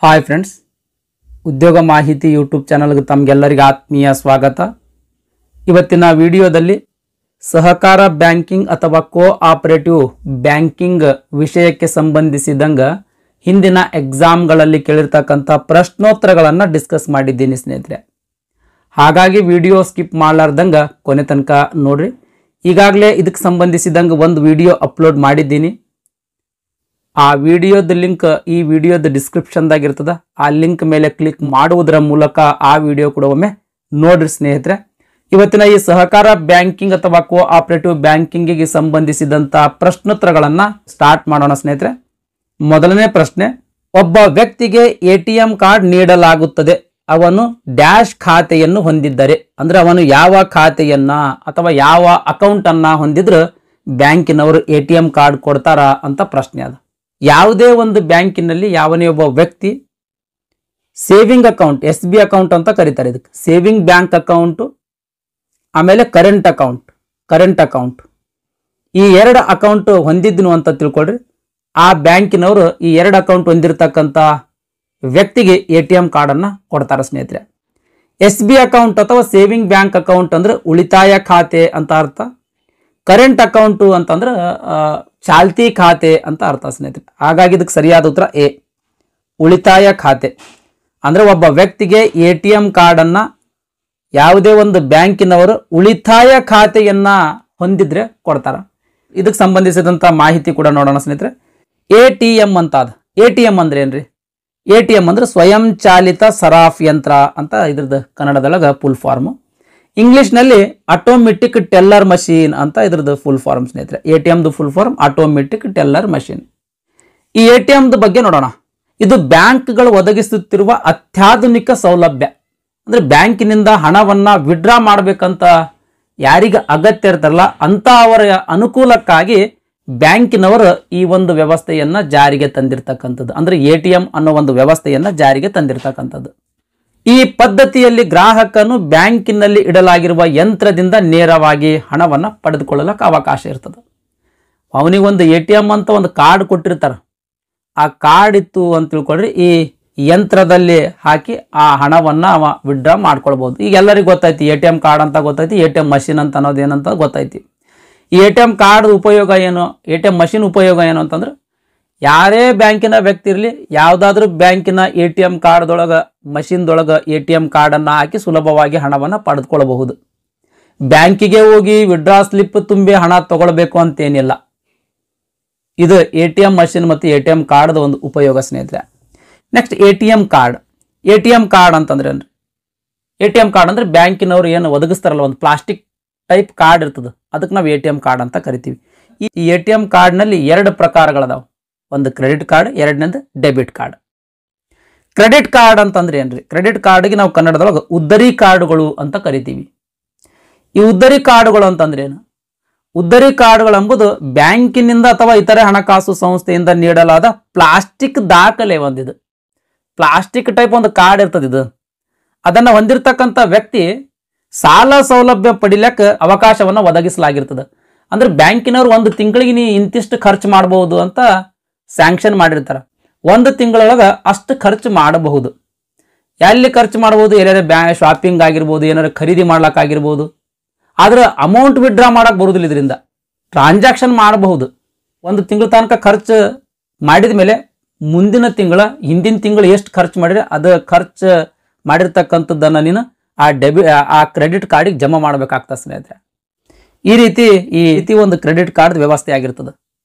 Hi friends, ಉದ್ಯೋಗ ಮಾಹಿತಿ YouTube ಚಾನಲ್ಗೆ ತಮಗೆಲ್ಲರಿಗೂ ಆತ್ಮೀಯ ಸ್ವಾಗತ. ಇವತ್ತಿನ ವಿಡಿಯೋದಲ್ಲಿ ಸಹಕಾರ ಬ್ಯಾಂಕಿಂಗ್ ಅಥವಾ ಕೋಆಪರೇಟಿವ್ ಬ್ಯಾಂಕಿಂಗ್ ವಿಷಯಕ್ಕೆ ಸಂಬಂಧಿಸಿದಂಗೆ ಹಿಂದಿನ ಎಕ್ಸಾಮ್ಗಳಲ್ಲಿ ಕೇಳಿರ್ತಕ್ಕಂಥ ಪ್ರಶ್ನೋತ್ತರಗಳನ್ನು ಡಿಸ್ಕಸ್ ಮಾಡಿದ್ದೀನಿ ಸ್ನೇಹಿತರೆ. ಹಾಗಾಗಿ ವಿಡಿಯೋ ಸ್ಕಿಪ್ ಮಾಡಲಾರ್ದಂಗೆ ಕೊನೆ ತನಕ ನೋಡ್ರಿ. ಈಗಾಗಲೇ ಇದಕ್ಕೆ ಸಂಬಂಧಿಸಿದಂಗೆ ಒಂದು ವಿಡಿಯೋ ಅಪ್ಲೋಡ್ ಮಾಡಿದ್ದೀನಿ. ಆ ವಿಡಿಯೋದ ಲಿಂಕ್ ಈ ವಿಡಿಯೋದ ಡಿಸ್ಕ್ರಿಪ್ಷನ್ದಾಗ ಇರ್ತದ. ಆ ಲಿಂಕ್ ಮೇಲೆ ಕ್ಲಿಕ್ ಮಾಡುವುದರ ಮೂಲಕ ಆ ವಿಡಿಯೋ ಕೂಡ ಒಮ್ಮೆ ನೋಡ್ರಿ ಸ್ನೇಹಿತರೆ. ಇವತ್ತಿನ ಈ ಸಹಕಾರ ಬ್ಯಾಂಕಿಂಗ್ ಅಥವಾ ಕೋಆಪರೇಟಿವ್ ಬ್ಯಾಂಕಿಂಗಿಗೆ ಸಂಬಂಧಿಸಿದಂಥ ಪ್ರಶ್ನೋತ್ತರಗಳನ್ನು ಸ್ಟಾರ್ಟ್ ಮಾಡೋಣ ಸ್ನೇಹಿತರೆ. ಮೊದಲನೇ ಪ್ರಶ್ನೆ, ಒಬ್ಬ ವ್ಯಕ್ತಿಗೆ ATM ಕಾರ್ಡ್ ನೀಡಲಾಗುತ್ತದೆ. ಅವನು ಡ್ಯಾಶ್ ಖಾತೆಯನ್ನು ಹೊಂದಿದ್ದರೆ, ಅಂದ್ರೆ ಅವನು ಯಾವ ಖಾತೆಯನ್ನ ಅಥವಾ ಯಾವ ಅಕೌಂಟ್ ಅನ್ನ ಹೊಂದಿದ್ರೆ ಬ್ಯಾಂಕಿನವರು ATM ಕಾರ್ಡ್ ಕೊಡ್ತಾರ ಅಂತ ಪ್ರಶ್ನೆ ಅದ. ಯಾವುದೇ ಒಂದು ಬ್ಯಾಂಕಿನಲ್ಲಿ ಯಾವನೇ ಒಬ್ಬ ವ್ಯಕ್ತಿ ಸೇವಿಂಗ್ ಅಕೌಂಟ್, SB ಅಕೌಂಟ್ ಅಂತ ಕರೀತಾರೆ ಇದಕ್ಕೆ, ಸೇವಿಂಗ್ ಬ್ಯಾಂಕ್ ಅಕೌಂಟು, ಆಮೇಲೆ ಕರೆಂಟ್ ಅಕೌಂಟ್, ಈ ಎರಡು ಅಕೌಂಟ್ ಹೊಂದಿದ್ನು ಅಂತ ತಿಳ್ಕೊಳ್ರಿ. ಆ ಬ್ಯಾಂಕಿನವರು ಈ ಎರಡು ಅಕೌಂಟ್ ಹೊಂದಿರತಕ್ಕಂಥ ವ್ಯಕ್ತಿಗೆ ATM ಕಾರ್ಡನ್ನು ಕೊಡ್ತಾರೆ ಸ್ನೇಹಿತರೆ. SB ಅಕೌಂಟ್ ಅಥವಾ ಸೇವಿಂಗ್ ಬ್ಯಾಂಕ್ ಅಕೌಂಟ್ ಅಂದ್ರೆ ಉಳಿತಾಯ ಖಾತೆ ಅಂತ ಅರ್ಥ. ಕರೆಂಟ್ ಅಕೌಂಟು ಅಂತಂದ್ರೆ ಚಾಲ್ತಿ ಖಾತೆ ಅಂತ ಅರ್ಥ ಸ್ನೇಹಿತರೆ. ಹಾಗಾಗಿ ಇದಕ್ಕೆ ಸರಿಯಾದ ಉತ್ತರ ಎ, ಉಳಿತಾಯ ಖಾತೆ. ಅಂದ್ರೆ ಒಬ್ಬ ವ್ಯಕ್ತಿಗೆ ATM ಕಾರ್ಡನ್ನು ಯಾವುದೇ ಒಂದು ಬ್ಯಾಂಕಿನವರು ಉಳಿತಾಯ ಖಾತೆಯನ್ನ ಹೊಂದಿದ್ರೆ ಕೊಡ್ತಾರ. ಇದಕ್ಕೆ ಸಂಬಂಧಿಸಿದಂಥ ಮಾಹಿತಿ ಕೂಡ ನೋಡೋಣ ಸ್ನೇಹಿತರೆ. ATM ಅಂತ ಅದ. ATM ಅಂದ್ರೆ ಏನ್ರಿ? ATM ಅಂದ್ರೆ ಸ್ವಯಂ ಚಾಲಿತ ಸರಾಫ್ ಯಂತ್ರ ಅಂತ ಇದ್ರದ್ದು ಕನ್ನಡದೊಳಗೆ ಫುಲ್ ಫಾರ್ಮು. ಇಂಗ್ಲಿಷ್ನಲ್ಲಿ ಆಟೋಮೆಟಿಕ್ ಟೆಲ್ಲರ್ ಮಷೀನ್ ಅಂತ ಇದ್ರದ್ದು ಫುಲ್ ಫಾರ್ಮ್ ಸ್ನೇಹಿತರೆ. ATMದು full form automatic teller machine. ಈ ATMದ ಬಗ್ಗೆ ನೋಡೋಣ. ಇದು ಬ್ಯಾಂಕ್ಗಳು ಒದಗಿಸುತ್ತಿರುವ ಅತ್ಯಾಧುನಿಕ ಸೌಲಭ್ಯ. ಅಂದ್ರೆ ಬ್ಯಾಂಕಿನಿಂದ ಹಣವನ್ನ ವಿಡ್ರಾ ಮಾಡಬೇಕಂತ ಯಾರಿಗೆ ಅಗತ್ಯ ಇರ್ತಾರಲ್ಲ ಅಂತ ಅವರ ಅನುಕೂಲಕ್ಕಾಗಿ ಬ್ಯಾಂಕಿನವರು ಈ ಒಂದು ವ್ಯವಸ್ಥೆಯನ್ನ ಜಾರಿಗೆ ತಂದಿರತಕ್ಕಂಥದ್ದು. ಅಂದ್ರೆ ATM ಅನ್ನೋ ಒಂದು ವ್ಯವಸ್ಥೆಯನ್ನ ಜಾರಿಗೆ ತಂದಿರತಕ್ಕಂಥದ್ದು. ಈ ಪದ್ಧತಿಯಲ್ಲಿ ಗ್ರಾಹಕನು ಬ್ಯಾಂಕಿನಲ್ಲಿ ಇಡಲಾಗಿರುವ ಯಂತ್ರದಿಂದ ನೇರವಾಗಿ ಹಣವನ್ನು ಪಡೆದುಕೊಳ್ಳಲಿಕ್ಕೆ ಅವಕಾಶ ಇರ್ತದೆ. ಅವನಿಗೊಂದು ATM ಅಂತ ಒಂದು ಕಾರ್ಡ್ ಕೊಟ್ಟಿರ್ತಾರೆ. ಆ ಕಾರ್ಡ್ ಇತ್ತು ಅಂತ ತಿಳ್ಕೊಳ್ರಿ, ಈ ಯಂತ್ರದಲ್ಲಿ ಹಾಕಿ ಆ ಹಣವನ್ನು ಅವ ವಿಡ್ರಾ ಮಾಡ್ಕೊಳ್ಬೋದು. ಈಗ ಎಲ್ಲರಿಗೂ ಗೊತ್ತೈತಿ ATM ಕಾರ್ಡ್ ಅಂತ ಗೊತ್ತೈತಿ, ATM ಮಷಿನ್ ಅಂತ ಅನ್ನೋದು ಏನಂತ ಗೊತ್ತೈತಿ. ಈ ATM ಕಾರ್ಡ್ ಉಪಯೋಗ ಏನು, ATM ಮಷಿನ್ ಉಪಯೋಗ ಏನು ಅಂತಂದ್ರೆ, ಯಾರೇ ಬ್ಯಾಂಕಿನ ವ್ಯಕ್ತಿ ಇರಲಿ ಯಾವುದಾದ್ರೂ ಬ್ಯಾಂಕಿನ ATM ಕಾರ್ಡ್ದೊಳಗೆ ಮಷಿನ್ದೊಳಗೆ ATM ಕಾರ್ಡನ್ನು ಹಾಕಿ ಸುಲಭವಾಗಿ ಹಣವನ್ನು ಪಡೆದುಕೊಳ್ಳಬಹುದು. ಬ್ಯಾಂಕಿಗೆ ಹೋಗಿ ವಿಡ್ರಾ ಸ್ಲಿಪ್ ತುಂಬಿ ಹಣ ತಗೊಳ್ಬೇಕು ಅಂತೇನಿಲ್ಲ. ಇದು ATM ಮಷಿನ್ ಮತ್ತು ATM ಕಾರ್ಡ್ ಒಂದು ಉಪಯೋಗ ಸ್ನೇಹಿತರೆ. ನೆಕ್ಸ್ಟ್ ATM ಕಾರ್ಡ್ ಅಂತಂದ್ರೆ ಏನ್ರಿ? ATM ಕಾರ್ಡ್ ಅಂದ್ರೆ ಬ್ಯಾಂಕಿನವರು ಏನು ಒದಗಿಸ್ತಾರಲ್ಲ, ಒಂದು ಪ್ಲಾಸ್ಟಿಕ್ ಟೈಪ್ ಕಾರ್ಡ್ ಇರ್ತದೆ, ಅದಕ್ಕೆ ನಾವು ATM ಕಾರ್ಡ್ ಅಂತ ಕರಿತೀವಿ. ಈ ATM ಕಾರ್ಡ್ನಲ್ಲಿ ಎರಡು ಪ್ರಕಾರಗಳದಾವೆ. ಒಂದು ಕ್ರೆಡಿಟ್ ಕಾರ್ಡ್, ಎರಡನೇದು ಡೆಬಿಟ್ ಕಾರ್ಡ್. ಕ್ರೆಡಿಟ್ ಕಾರ್ಡ್ ಅಂತಂದ್ರೆ ಏನ್ರಿ? ಕ್ರೆಡಿಟ್ ಕಾರ್ಡ್ಗೆ ನಾವು ಕನ್ನಡದೊಳಗೆ ಉದ್ದರಿ ಕಾರ್ಡ್ಗಳು ಅಂತ ಕರಿತೀವಿ. ಈ ಉದ್ದರಿ ಕಾರ್ಡ್ಗಳು ಅಂತಂದ್ರೆ ಏನು? ಉದ್ದರಿ ಕಾರ್ಡ್ಗಳು ಎಂಬುದು ಬ್ಯಾಂಕಿನಿಂದ ಅಥವಾ ಇತರೆ ಹಣಕಾಸು ಸಂಸ್ಥೆಯಿಂದ ನೀಡಲಾದ ಪ್ಲಾಸ್ಟಿಕ್ ದಾಖಲೆ ಒಂದಿದು. ಪ್ಲಾಸ್ಟಿಕ್ ಟೈಪ್ ಒಂದು ಕಾರ್ಡ್ ಇರ್ತದೆ. ಇದು ಅದನ್ನ ಹೊಂದಿರತಕ್ಕಂಥ ವ್ಯಕ್ತಿ ಸಾಲ ಸೌಲಭ್ಯ ಪಡಿಲಿಕ್ಕೆ ಅವಕಾಶವನ್ನು ಒದಗಿಸಲಾಗಿರ್ತದೆ. ಅಂದ್ರೆ ಬ್ಯಾಂಕಿನವರು ಒಂದು ತಿಂಗಳಿಗೆ ನೀ ಇಂತಿಷ್ಟು ಖರ್ಚು ಮಾಡಬಹುದು ಅಂತ ಸ್ಯಾಂಕ್ಷನ್ ಮಾಡಿರ್ತಾರೆ. ಒಂದು ತಿಂಗಳೊಳಗೆ ಅಷ್ಟು ಖರ್ಚು ಮಾಡಬಹುದು. ಎಲ್ಲಿ ಖರ್ಚು ಮಾಡಬಹುದು? ಎಲ್ಲಾರ ಶಾಪಿಂಗ್ ಆಗಿರ್ಬೋದು, ಏನಾರ ಖರೀದಿ ಮಾಡ್ಲಿಕ್ಕಾಗಿರ್ಬೋದು. ಆದ್ರೆ ಅಮೌಂಟ್ ವಿಡ್ರಾ ಮಾಡಕ್ ಬರುವುದಿಲ್ಲ. ಇದರಿಂದ ಟ್ರಾನ್ಸಾಕ್ಷನ್ ಮಾಡಬಹುದು. ಒಂದು ತಿಂಗಳ ತನಕ ಖರ್ಚು ಮಾಡಿದ ಮೇಲೆ ಮುಂದಿನ ಹಿಂದಿನ ತಿಂಗಳು ಎಷ್ಟು ಖರ್ಚು ಮಾಡಿದ್ರೆ ಅದು ಖರ್ಚು ಮಾಡಿರ್ತಕ್ಕಂಥದ್ದನ್ನು ನೀನು ಆ ಕ್ರೆಡಿಟ್ ಕಾರ್ಡಿಗೆ ಜಮಾ ಮಾಡಬೇಕಾಗ್ತದೆ ಸ್ನೇಹಿತರೆ. ಈ ರೀತಿ ಒಂದು ಕ್ರೆಡಿಟ್ ಕಾರ್ಡ್ ವ್ಯವಸ್ಥೆ ಆಗಿರ್ತದೆ.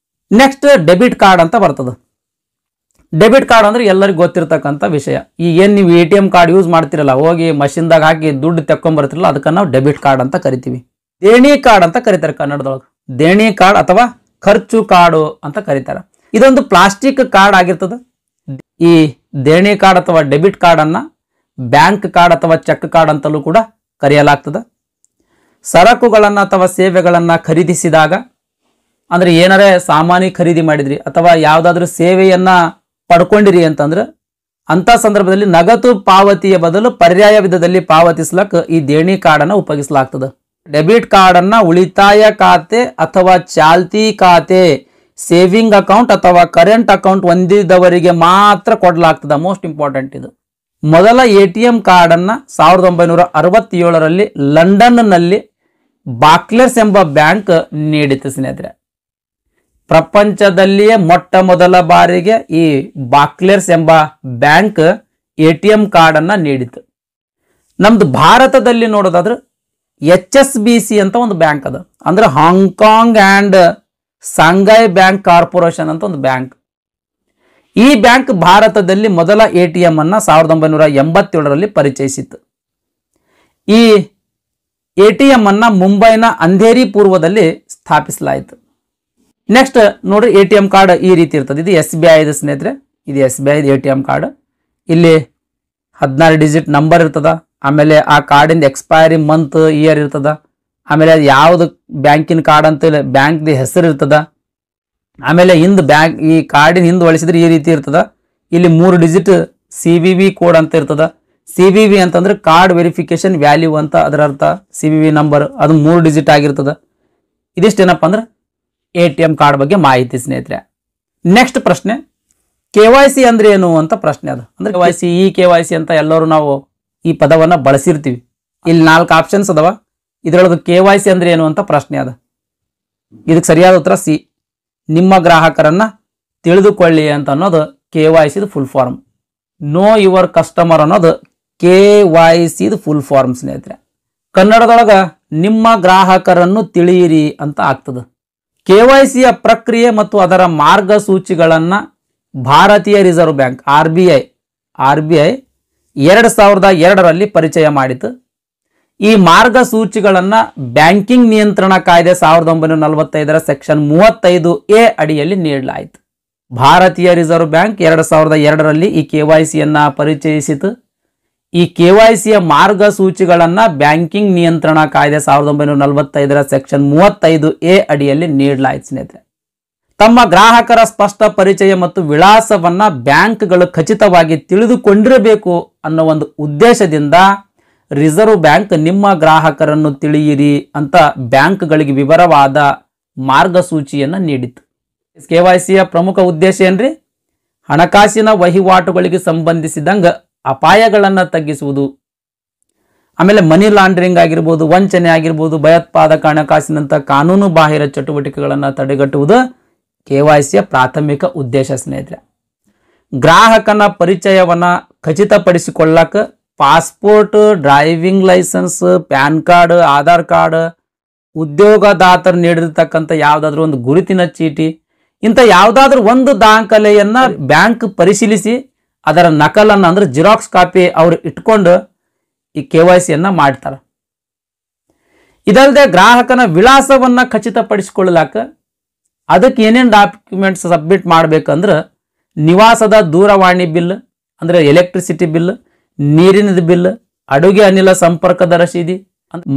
ನೆಕ್ಸ್ಟ್ ಡೆಬಿಟ್ ಕಾರ್ಡ್ ಅಂತ ಬರ್ತದೆ. ಡೆಬಿಟ್ ಕಾರ್ಡ್ ಅಂದ್ರೆ ಎಲ್ಲರಿಗೂ ಗೊತ್ತಿರತಕ್ಕಂಥ ವಿಷಯ. ಈಗ ಏನು ನೀವು ATM ಕಾರ್ಡ್ ಯೂಸ್ ಮಾಡ್ತಿರಲ್ಲ, ಹೋಗಿ ಮಷಿನ್ದಾಗ ಹಾಕಿ ದುಡ್ಡು ತೆಕ್ಕೊಂಬರ್ತಿರಲ್ಲ, ಅದಕ್ಕೆ ನಾವು ಡೆಬಿಟ್ ಕಾರ್ಡ್ ಅಂತ ಕರಿತೀವಿ. ದೇಣಿ ಕಾರ್ಡ್ ಅಂತ ಕರೀತಾರೆ ಕನ್ನಡದೊಳಗೆ. ದೇಣಿ ಕಾರ್ಡ್ ಅಥವಾ ಖರ್ಚು ಕಾರ್ಡು ಅಂತ ಕರೀತಾರೆ. ಇದೊಂದು ಪ್ಲಾಸ್ಟಿಕ್ ಕಾರ್ಡ್ ಆಗಿರ್ತದೆ. ಈ ದೇಣಿ ಕಾರ್ಡ್ ಅಥವಾ ಡೆಬಿಟ್ ಕಾರ್ಡ್ ಅನ್ನ ಬ್ಯಾಂಕ್ ಕಾರ್ಡ್ ಅಥವಾ ಚೆಕ್ ಕಾರ್ಡ್ ಅಂತಲೂ ಕೂಡ ಕರೆಯಲಾಗ್ತದೆ. ಸರಕುಗಳನ್ನು ಅಥವಾ ಸೇವೆಗಳನ್ನು ಖರೀದಿಸಿದಾಗ, ಅಂದ್ರೆ ಏನಾರೇ ಸಾಮಾನು ಖರೀದಿ ಮಾಡಿದ್ರಿ ಅಥವಾ ಯಾವುದಾದ್ರೂ ಸೇವೆಯನ್ನ ಪಡ್ಕೊಂಡಿರಿ ಅಂತಂದ್ರೆ ಅಂತ ಸಂದರ್ಭದಲ್ಲಿ ನಗದು ಪಾವತಿಯ ಬದಲು ಪರ್ಯಾಯ ವಿಧದಲ್ಲಿ ಪಾವತಿಸ್ಲಕ್ಕೆ ಈ ದೇಣಿ ಕಾರ್ಡನ್ನು ಉಪಯೋಗಿಸಲಾಗ್ತದೆ. ಡೆಬಿಟ್ ಕಾರ್ಡನ್ನು ಉಳಿತಾಯ ಖಾತೆ ಅಥವಾ ಚಾಲ್ತಿ ಖಾತೆ ಸೇವಿಂಗ್ ಅಕೌಂಟ್ ಅಥವಾ ಕರೆಂಟ್ ಅಕೌಂಟ್ ಹೊಂದಿದವರಿಗೆ ಮಾತ್ರ ಕೊಡಲಾಗ್ತದೆ. ಮೋಸ್ಟ್ ಇಂಪಾರ್ಟೆಂಟ್ ಇದು. ಮೊದಲ ATM ಕಾರ್ಡ್ ಅನ್ನ 1967ರಲ್ಲಿ ಲಂಡನ್ನಲ್ಲಿ ಬಾಕ್ಲೆರ್ಸ್ ಎಂಬ ಬ್ಯಾಂಕ್ ನೀಡಿತು ಸ್ನೇಹಿತರೆ. ಪ್ರಪಂಚದಲ್ಲಿಯೇ ಮೊಟ್ಟ ಮೊದಲ ಬಾರಿಗೆ ಈ ಬಾಕ್ಲೆರ್ಸ್ ಎಂಬ ಬ್ಯಾಂಕ್ ATM ಕಾರ್ಡ್ ಅನ್ನ ನೀಡಿತು. ನಮ್ದು ಭಾರತದಲ್ಲಿ ನೋಡೋದಾದ್ರೆ HSBC ಅಂತ ಒಂದು ಬ್ಯಾಂಕ್ ಅದ, ಅಂದ್ರೆ ಹಾಂಗ್ಕಾಂಗ್ ಅಂಡ್ ಸಾಂಘೈ ಬ್ಯಾಂಕ್ ಕಾರ್ಪೊರೇಷನ್ ಅಂತ ಒಂದು ಬ್ಯಾಂಕ್. ಈ ಬ್ಯಾಂಕ್ ಭಾರತದಲ್ಲಿ ಮೊದಲ ATM ಅನ್ನ 1987ರಲ್ಲಿ ಪರಿಚಯಿಸಿತ್ತು. ಈ ATM ಅನ್ನ ಮುಂಬೈನ ಅಂಧೇರಿ ಪೂರ್ವದಲ್ಲಿ ಸ್ಥಾಪಿಸಲಾಯಿತು. ನೆಕ್ಸ್ಟ್ ನೋಡ್ರಿ, ATM ಕಾರ್ಡ್ ಈ ರೀತಿ ಇರ್ತದೆ. ಇದು SBI ಇದೆ ಸ್ನೇಹಿತರೆ, ಇದು SBI ATM ಕಾರ್ಡ್. ಇಲ್ಲಿ 16 ಡಿಜಿಟ್ ನಂಬರ್ ಇರ್ತದ. ಆಮೇಲೆ ಆ ಕಾರ್ಡಿಂದ ಎಕ್ಸ್ಪೈರಿ ಮಂತ್ ಇಯರ್ ಇರ್ತದ. ಆಮೇಲೆ ಅದು ಯಾವ್ದು ಬ್ಯಾಂಕಿನ ಕಾರ್ಡ್ ಅಂತ ಬ್ಯಾಂಕ್ದ ಹೆಸರು ಇರ್ತದ. ಆಮೇಲೆ ಹಿಂದ್ ಬ್ಯಾಂಕ್ ಈ ಕಾರ್ಡಿನ ಹಿಂದೆ ಒಳಿಸಿದ್ರೆ ಈ ರೀತಿ ಇರ್ತದ. ಇಲ್ಲಿ 3 ಡಿಜಿಟ್ CVV ಕೋಡ್ ಅಂತ ಇರ್ತದ. CVV ಅಂತಂದ್ರೆ ಕಾರ್ಡ್ ವೆರಿಫಿಕೇಶನ್ ವ್ಯಾಲ್ಯೂ ಅಂತ ಅದರ ಅರ್ಥ. CVV ನಂಬರ್ ಅದು 3 ಡಿಜಿಟ್ ಆಗಿರ್ತದ. ಇದಿಷ್ಟೇನಪ್ಪ ಅಂದ್ರೆ ATM ಕಾರ್ಡ್ ಬಗ್ಗೆ ಮಾಹಿತಿ ಸ್ನೇಹಿತರೆ. ನೆಕ್ಸ್ಟ್ ಪ್ರಶ್ನೆ, KYC ಅಂದ್ರೆ ಏನು ಅಂತ ಪ್ರಶ್ನೆ ಅದು. ಅಂದ್ರೆ KYC KYC ಅಂತ ಎಲ್ಲರೂ ನಾವು ಈ ಪದವನ್ನ ಬಳಸಿರ್ತೀವಿ. ಇಲ್ಲಿ 4 ಆಪ್ಷನ್ಸ್ ಅದಾವ. ಇದರೊಳಗೆ KYC ಅಂದ್ರೆ ಏನು ಅಂತ ಪ್ರಶ್ನೆ ಅದ. ಇದಕ್ಕೆ ಸರಿಯಾದ ಉತ್ತರ ಸಿ, ನಿಮ್ಮ ಗ್ರಾಹಕರನ್ನ ತಿಳಿದುಕೊಳ್ಳಿ ಅಂತ ಅನ್ನೋದು KYC full form. Know your customer ಅನ್ನೋದು KYC ಫುಲ್ ಫಾರ್ಮ್ ಸ್ನೇಹಿತರೆ. ಕನ್ನಡದೊಳಗ ನಿಮ್ಮ ಗ್ರಾಹಕರನ್ನು ತಿಳಿಯಿರಿ ಅಂತ ಆಗ್ತದೆ. KYCಯ ಪ್ರಕ್ರಿಯೆ ಮತ್ತು ಅದರ ಮಾರ್ಗಸೂಚಿಗಳನ್ನ ಭಾರತೀಯ ರಿಸರ್ವ್ ಬ್ಯಾಂಕ್ RBI 2002ರಲ್ಲಿ ಪರಿಚಯ ಮಾಡಿತು. ಈ ಮಾರ್ಗಸೂಚಿಗಳನ್ನ ಬ್ಯಾಂಕಿಂಗ್ ನಿಯಂತ್ರಣ ಕಾಯ್ದೆ 1945ರ ಸೆಕ್ಷನ್ 35A ಅಡಿಯಲ್ಲಿ ನೀಡಲಾಯಿತು. ಭಾರತೀಯ ರಿಸರ್ವ್ ಬ್ಯಾಂಕ್ 2002ರಲ್ಲಿ ಈ KYCಯನ್ನ ಪರಿಚಯಿಸಿತು. ಈ KYCಯ ಮಾರ್ಗಸೂಚಿಗಳನ್ನ ಬ್ಯಾಂಕಿಂಗ್ ನಿಯಂತ್ರಣ ಕಾಯ್ದೆ 1945ರ ಸೆಕ್ಷನ್ 35A ಅಡಿಯಲ್ಲಿ ನೀಡಲಾಯಿತು ಸ್ನೇಹಿತರೆ. ತಮ್ಮ ಗ್ರಾಹಕರ ಸ್ಪಷ್ಟ ಪರಿಚಯ ಮತ್ತು ವಿಳಾಸವನ್ನ ಬ್ಯಾಂಕ್ಗಳು ಖಚಿತವಾಗಿ ತಿಳಿದುಕೊಂಡಿರಬೇಕು ಅನ್ನೋ ಒಂದು ಉದ್ದೇಶದಿಂದ ರಿಸರ್ವ್ ಬ್ಯಾಂಕ್ ನಿಮ್ಮ ಗ್ರಾಹಕರನ್ನು ತಿಳಿಯಿರಿ ಅಂತ ಬ್ಯಾಂಕ್ಗಳಿಗೆ ವಿವರವಾದ ಮಾರ್ಗಸೂಚಿಯನ್ನು ನೀಡಿತು. KYCಯ ಪ್ರಮುಖ ಉದ್ದೇಶ ಏನ್ರಿ? ಹಣಕಾಸಿನ ವಹಿವಾಟುಗಳಿಗೆ ಸಂಬಂಧಿಸಿದಂಗ ಅಪಾಯಗಳನ್ನು ತಗ್ಗಿಸುವುದು. ಆಮೇಲೆ ಮನಿ ಲಾಂಡ್ರಿಂಗ್ ಆಗಿರ್ಬೋದು, ವಂಚನೆ ಆಗಿರ್ಬೋದು, ಭಯೋತ್ಪಾದಕ ಹಣಕಾಸಿನಂತ ಕಾನೂನು ಬಾಹಿರ ಚಟುವಟಿಕೆಗಳನ್ನು ತಡೆಗಟ್ಟುವುದು KYCಯ ಪ್ರಾಥಮಿಕ ಉದ್ದೇಶ ಸ್ನೇಹಿತರೆ. ಗ್ರಾಹಕನ ಪರಿಚಯವನ್ನ ಖಚಿತಪಡಿಸಿಕೊಳ್ಳಕ passport, driving licence, PAN card, Aadhaar card, ಉದ್ಯೋಗದಾತರು ನೀಡಿರ್ತಕ್ಕಂಥ ಯಾವುದಾದ್ರೂ ಒಂದು ಗುರುತಿನ ಚೀಟಿ, ಇಂಥ ಯಾವುದಾದ್ರೂ ಒಂದು ದಾಖಲೆಯನ್ನ ಬ್ಯಾಂಕ್ ಪರಿಶೀಲಿಸಿ ಅದರ ನಕಲನ್ನ ಅಂದ್ರೆ ಜಿರಾಕ್ಸ್ ಕಾಪಿ ಅವರು ಇಟ್ಕೊಂಡು ಈ KYCಯನ್ನ ಮಾಡ್ತಾರೆ. ಇದಲ್ಲದೆ ಗ್ರಾಹಕನ ವಿಳಾಸವನ್ನ ಖಚಿತಪಡಿಸಿಕೊಳ್ಳಲಾಕ ಅದಕ್ಕೆ ಏನೇನು ಡಾಕ್ಯುಮೆಂಟ್ಸ್ ಸಬ್ಮಿಟ್ ಮಾಡ್ಬೇಕಂದ್ರೆ ನಿವಾಸದ ದೂರವಾಣಿ ಬಿಲ್ ಅಂದ್ರೆ ಎಲೆಕ್ಟ್ರಿಸಿಟಿ ಬಿಲ್, ನೀರಿನ ಬಿಲ್, ಅಡುಗೆ ಅನಿಲ ಸಂಪರ್ಕದ ರಸೀದಿ,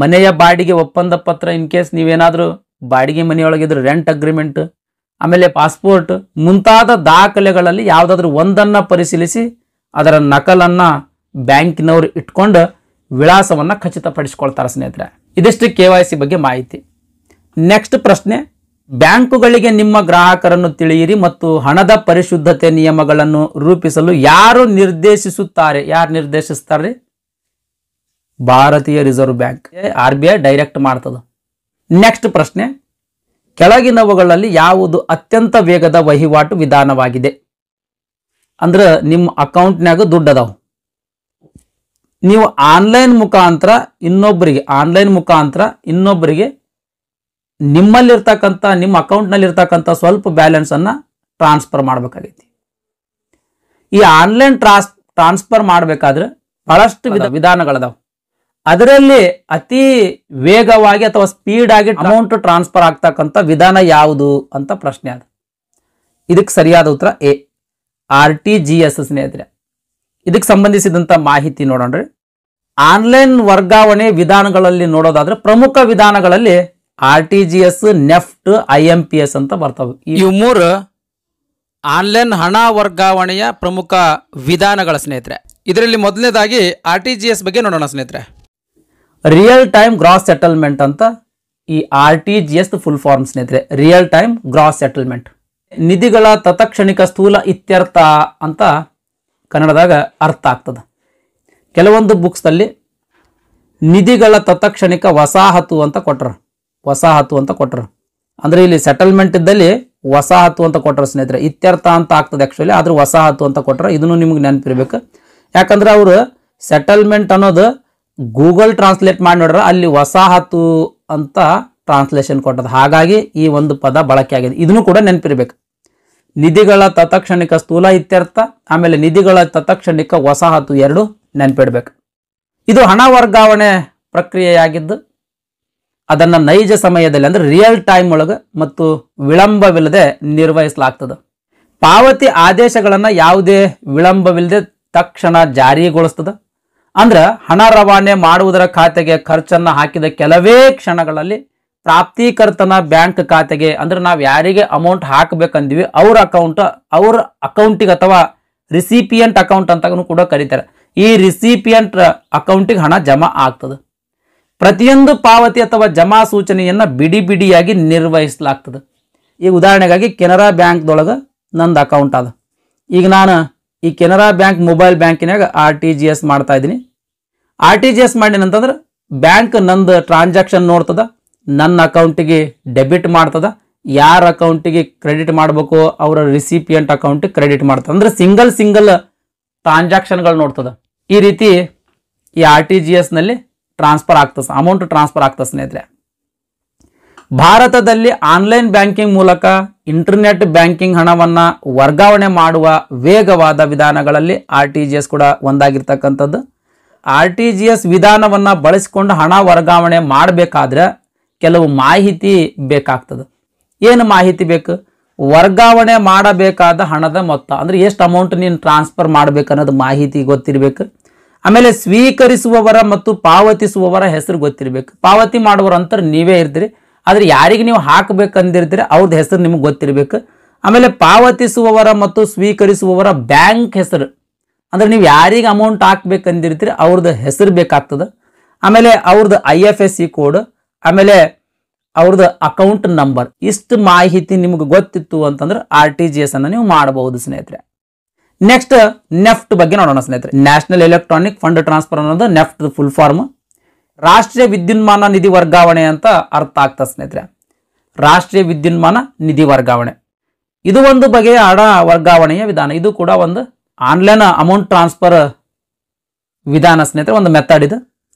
ಮನೆಯ ಬಾಡಿಗೆ ಒಪ್ಪಂದ ಪತ್ರ ಇನ್ ಕೇಸ್ ನೀವೇನಾದ್ರೂ ಬಾಡಿಗೆ ಮನೆಯೊಳಗಿದ್ರೆ ರೆಂಟ್ ಅಗ್ರಿಮೆಂಟ್, ಆಮೇಲೆ ಪಾಸ್ಪೋರ್ಟ್ ಮುಂತಾದ ದಾಖಲೆಗಳಲ್ಲಿ ಯಾವುದಾದ್ರೂ ಒಂದನ್ನ ಪರಿಶೀಲಿಸಿ ಅದರ ನಕಲನ್ನ ಬ್ಯಾಂಕಿನವರು ಇಟ್ಕೊಂಡು ವಿಳಾಸವನ್ನ ಖಚಿತಪಡಿಸಿಕೊಳ್ತಾರೆ ಸ್ನೇಹಿತರೆ. ಇದಿಷ್ಟು KYC ಬಗ್ಗೆ ಮಾಹಿತಿ. ನೆಕ್ಸ್ಟ್ ಪ್ರಶ್ನೆ, ಬ್ಯಾಂಕುಗಳಿಗೆ ನಿಮ್ಮ ಗ್ರಾಹಕರನ್ನು ತಿಳಿಯಿರಿ ಮತ್ತು ಹಣದ ಪರಿಶುದ್ಧತೆ ನಿಯಮಗಳನ್ನು ರೂಪಿಸಲು ಯಾರು ನಿರ್ದೇಶಿಸುತ್ತಾರೆ? ಯಾರು ನಿರ್ದೇಶಿಸ್ತಾರೆ? ಭಾರತೀಯ ರಿಸರ್ವ್ ಬ್ಯಾಂಕ್ RBI ಡೈರೆಕ್ಟ್ ಮಾಡ್ತದ. ನೆಕ್ಸ್ಟ್ ಪ್ರಶ್ನೆ, ಕೆಳಗಿನವುಗಳಲ್ಲಿ ಯಾವುದು ಅತ್ಯಂತ ವೇಗದ ವಹಿವಾಟು ವಿಧಾನವಾಗಿದೆ? ಅಂದ್ರೆ ನಿಮ್ಮ ಅಕೌಂಟ್ನಾಗ ದುಡ್ಡು ಅದಾವ, ನೀವು ಆನ್ಲೈನ್ ಮುಖಾಂತರ ಇನ್ನೊಬ್ಬರಿಗೆ ನಿಮ್ಮಲ್ಲಿರ್ತಕ್ಕಂಥ ನಿಮ್ಮ ಅಕೌಂಟ್ನಲ್ಲಿರ್ತಕ್ಕಂಥ ಸ್ವಲ್ಪ ಬ್ಯಾಲೆನ್ಸ್ ಅನ್ನ ಟ್ರಾನ್ಸ್ಫರ್ ಮಾಡಬೇಕಾಗೈತಿ. ಈ ಆನ್ಲೈನ್ ಟ್ರಾನ್ಸ್ಫರ್ ಮಾಡಬೇಕಾದ್ರೆ ಬಹಳಷ್ಟು ವಿಧಾನಗಳದಾವ. ಅದರಲ್ಲಿ ಅತಿ ವೇಗವಾಗಿ ಅಥವಾ ಸ್ಪೀಡ್ ಆಗಿ ಅಮೌಂಟ್ ಟ್ರಾನ್ಸ್ಫರ್ ಆಗ್ತಕ್ಕಂಥ ವಿಧಾನ ಯಾವುದು ಅಂತ ಪ್ರಶ್ನೆ ಅದ. ಇದಕ್ಕೆ ಸರಿಯಾದ ಉತ್ತರ ಎ, RTGS ಸ್ನೇಹಿತರೆ. ಇದಕ್ಕೆ ಸಂಬಂಧಿಸಿದಂತ ಮಾಹಿತಿ ನೋಡೋಣ್ರಿ. ಆನ್ಲೈನ್ ವರ್ಗಾವಣೆ ವಿಧಾನಗಳಲ್ಲಿ ನೋಡೋದಾದ್ರೆ ಪ್ರಮುಖ ವಿಧಾನಗಳಲ್ಲಿ RTGS, ನೆಫ್ಟ್, IMPS ಅಂತ ಬರ್ತವೆ. ಇವು 3 ಆನ್ಲೈನ್ ಹಣ ವರ್ಗಾವಣೆಯ ಪ್ರಮುಖ ವಿಧಾನಗಳ ಸ್ನೇಹಿತರೆ. ಇದರಲ್ಲಿ ಮೊದಲನೇದಾಗಿ RTGS ಬಗ್ಗೆ ನೋಡೋಣ ಸ್ನೇಹಿತರೆ. ರಿಯಲ್ ಟೈಮ್ ಗ್ರಾಸ್ ಸೆಟಲ್ಮೆಂಟ್ ಅಂತ ಈ RTGS ಫುಲ್ ಫಾರ್ಮ್ ಸ್ನೇಹಿತರೆ. ರಿಯಲ್ ಟೈಮ್ ಗ್ರಾಸ್ ಸೆಟಲ್ಮೆಂಟ್ ನಿಧಿಗಳ ತತ್ಕ್ಷಣಿಕ ಸ್ಥೂಲ ಇತ್ಯರ್ಥ ಅಂತ ಕನ್ನಡದಾಗ ಅರ್ಥ ಆಗ್ತದೆ. ಕೆಲವೊಂದು ಬುಕ್ಸ್ದಲ್ಲಿ ನಿಧಿಗಳ ತತ್ಕ್ಷಣಿಕ ವಸಾಹತು ಅಂತ ಕೊಟ್ಟರು. ಅಂದ್ರೆ ಇಲ್ಲಿ ಸೆಟಲ್ಮೆಂಟ್ ಇದ್ದಲ್ಲಿ ವಸಾಹತು ಅಂತ ಕೊಟ್ಟರು ಸ್ನೇಹಿತರೆ. ಇತ್ಯರ್ಥ ಅಂತ ಆಗ್ತದೆ ಆಕ್ಚುಲಿ, ಆದ್ರೂ ವಸಾಹತು ಅಂತ ಕೊಟ್ಟರು. ಇದನ್ನು ನಿಮ್ಗೆ ನೆನಪಿರ್ಬೇಕು. ಯಾಕಂದ್ರೆ ಅವರು ಸೆಟಲ್ಮೆಂಟ್ ಅನ್ನೋದು ಗೂಗಲ್ ಟ್ರಾನ್ಸ್ಲೇಟ್ ಮಾಡಿ ನೋಡ್ರ ಅಲ್ಲಿ ವಸಾಹತು ಅಂತ ಟ್ರಾನ್ಸ್ಲೇಷನ್ ಕೊಟ್ಟದ. ಹಾಗಾಗಿ ಈ ಒಂದು ಪದ ಬಳಕೆ ಆಗಿದೆ. ಇದನ್ನು ಕೂಡ ನೆನಪಿರ್ಬೇಕು. ನಿಧಿಗಳ ತತ್ಕ್ಷಣಿಕ ಸ್ಥೂಲ ಇತ್ಯರ್ಥ, ಆಮೇಲೆ ನಿಧಿಗಳ ತತ್ಕ್ಷಣಿಕ ವಸಾಹತು ಎರಡು ನೆನಪಿಡ್ಬೇಕು. ಇದು ಹಣ ವರ್ಗಾವಣೆ ಪ್ರಕ್ರಿಯೆಯಾಗಿದ್ದು ಅದನ್ನು ನೈಜ ಸಮಯದಲ್ಲಿ ಅಂದ್ರೆ ರಿಯಲ್ ಟೈಮ್ ಒಳಗೆ ಮತ್ತು ವಿಳಂಬವಿಲ್ಲದೆ ನಿರ್ವಹಿಸಲಾಗ್ತದೆ. ಪಾವತಿ ಆದೇಶಗಳನ್ನು ಯಾವುದೇ ವಿಳಂಬವಿಲ್ಲದೆ ತಕ್ಷಣ ಜಾರಿಗೊಳಿಸ್ತದೆ. ಅಂದ್ರೆ ಹಣ ರವಾನೆ ಮಾಡುವುದರ ಖಾತೆಗೆ ಖರ್ಚನ್ನು ಹಾಕಿದ ಕೆಲವೇ ಕ್ಷಣಗಳಲ್ಲಿ ಪ್ರಾಪ್ತಿಕರ್ತನ ಬ್ಯಾಂಕ್ ಖಾತೆಗೆ, ಅಂದ್ರೆ ನಾವು ಯಾರಿಗೆ ಅಮೌಂಟ್ ಹಾಕಬೇಕಂದಿವಿ ಅವ್ರ ಅಕೌಂಟಿಗೆ ಅಥವಾ ರಿಸಿಪಿಯಂಟ್ ಅಕೌಂಟ್ ಅಂತ ಕೂಡ ಕರೀತಾರೆ. ಈ ರಿಸಿಪಿಯಂಟ್ ಅಕೌಂಟಿಗೆ ಹಣ ಜಮಾ ಆಗ್ತದೆ. ಪ್ರತಿಯೊಂದು ಪಾವತಿ ಅಥವಾ ಜಮಾ ಸೂಚನೆಯನ್ನು ಬಿಡಿ ಬಿಡಿಯಾಗಿ ನಿರ್ವಹಿಸಲಾಗ್ತದೆ. ಈಗ ಉದಾಹರಣೆಗಾಗಿ ಕೆನರಾ ಬ್ಯಾಂಕ್ದೊಳಗೆ ನಂದು ಅಕೌಂಟ್ ಅದ. ಈಗ ನಾನು ಈ ಕೆನರಾ ಬ್ಯಾಂಕ್ ಮೊಬೈಲ್ ಬ್ಯಾಂಕಿನಾಗ RTGS ಮಾಡ್ತಾ ಇದ್ದೀನಿ. RTGS ಮಾಡಿನಂತಂದ್ರೆ ಬ್ಯಾಂಕ್ ನಂದು ಟ್ರಾನ್ಸಾಕ್ಷನ್ ನೋಡ್ತದ, ನನ್ನ ಅಕೌಂಟಿಗೆ ಡೆಬಿಟ್ ಮಾಡ್ತದ, ಯಾರ ಅಕೌಂಟಿಗೆ ಕ್ರೆಡಿಟ್ ಮಾಡಬೇಕು ಅವರ ರಿಸಿಪಿಯಂಟ್ ಅಕೌಂಟಿಗೆ ಕ್ರೆಡಿಟ್ ಮಾಡ್ತದೆ. ಅಂದ್ರೆ ಸಿಂಗಲ್ ಟ್ರಾನ್ಸಾಕ್ಷನ್ಗಳು ನೋಡ್ತದ. ಈ ರೀತಿ ಈ RTGS ನಲ್ಲಿ ಅಮೌಂಟ್ ಟ್ರಾನ್ಸ್ಫರ್ ಆಗ್ತದೆ ಸ್ನೇಹಿತರೆ. ಭಾರತದಲ್ಲಿ ಆನ್ಲೈನ್ ಬ್ಯಾಂಕಿಂಗ್ ಮೂಲಕ ಇಂಟರ್ನೆಟ್ ಬ್ಯಾಂಕಿಂಗ್ ಹಣವನ್ನು ವರ್ಗಾವಣೆ ಮಾಡುವ ವೇಗವಾದ ವಿಧಾನಗಳಲ್ಲಿ RTGS ಕೂಡ ಒಂದಾಗಿರ್ತಕ್ಕಂಥದ್ದು. RTGS ವಿಧಾನವನ್ನು ಬಳಸಿಕೊಂಡು ಹಣ ವರ್ಗಾವಣೆ ಮಾಡಬೇಕಾದ್ರೆ ಕೆಲವು ಮಾಹಿತಿ ಬೇಕಾಗ್ತದೆ. ಏನು ಮಾಹಿತಿ ಬೇಕು? ವರ್ಗಾವಣೆ ಮಾಡಬೇಕಾದ ಹಣದ ಮೊತ್ತ, ಅಂದ್ರೆ ಎಷ್ಟು ಅಮೌಂಟ್ ನೀನು ಟ್ರಾನ್ಸ್ಫರ್ ಮಾಡಬೇಕನ್ನೋದು ಮಾಹಿತಿ ಗೊತ್ತಿರಬೇಕು. ಆಮೇಲೆ ಸ್ವೀಕರಿಸುವವರ ಮತ್ತು ಪಾವತಿಸುವವರ ಹೆಸರು ಗೊತ್ತಿರಬೇಕು. ಪಾವತಿ ಮಾಡುವವರ ಅಂತ ನೀವೇ ಇರ್ತೀರಿ, ಆದ್ರೆ ಯಾರಿಗೆ ನೀವು ಹಾಕಬೇಕಂದಿರ್ತೀರಿ ಅವ್ರದ್ದು ಹೆಸರು ನಿಮಗೆ ಗೊತ್ತಿರಬೇಕು. ಆಮೇಲೆ ಪಾವತಿಸುವವರ ಮತ್ತು ಸ್ವೀಕರಿಸುವವರ ಬ್ಯಾಂಕ್ ಹೆಸರು, ಅಂದ್ರೆ ನೀವು ಯಾರಿಗೆ ಅಮೌಂಟ್ ಹಾಕ್ಬೇಕಂದಿರ್ತೀರಿ ಅವ್ರದ್ದು ಹೆಸರು ಬೇಕಾಗ್ತದೆ. ಆಮೇಲೆ ಅವ್ರದ್ದು IFSC ಕೋಡ್, ಆಮೇಲೆ ಅವ್ರದ್ದು ಅಕೌಂಟ್ ನಂಬರ್. ಇಷ್ಟು ಮಾಹಿತಿ ನಿಮಗೆ ಗೊತ್ತಿತ್ತು ಅಂತಂದ್ರೆ RTGS ಅನ್ನು ನೀವು ಮಾಡಬಹುದು ಸ್ನೇಹಿತರೆ. ನೆಕ್ಸ್ಟ್ ನೆಫ್ಟ್ ಬಗ್ಗೆ ನೋಡೋಣ ಸ್ನೇಹಿತರೆ. ನ್ಯಾಷನಲ್ ಎಲೆಕ್ಟ್ರಾನಿಕ್ ಫಂಡ್ ಟ್ರಾನ್ಸ್ಫರ್ ಅನ್ನೋದು ನೆಫ್ಟ್ ಫುಲ್ ಫಾರ್ಮ್. ರಾಷ್ಟ್ರೀಯ ವಿದ್ಯುನ್ಮಾನ ನಿಧಿ ವರ್ಗಾವಣೆ ಅಂತ ಅರ್ಥ ಆಗ್ತದೆ ಸ್ನೇಹಿತರೆ. ರಾಷ್ಟ್ರೀಯ ವಿದ್ಯುನ್ಮಾನ ನಿಧಿ ವರ್ಗಾವಣೆ ಇದು ಒಂದು ಬಗೆಯ ಹಣ ವರ್ಗಾವಣೆಯ ವಿಧಾನ. ಇದು ಕೂಡ ಒಂದು ಆನ್ಲೈನ್ ಅಮೌಂಟ್ ಟ್ರಾನ್ಸ್ಫರ್ ವಿಧಾನ ಸ್ನೇಹಿತರೆ, ಒಂದು ಮೆಥಡ್ ಇದು.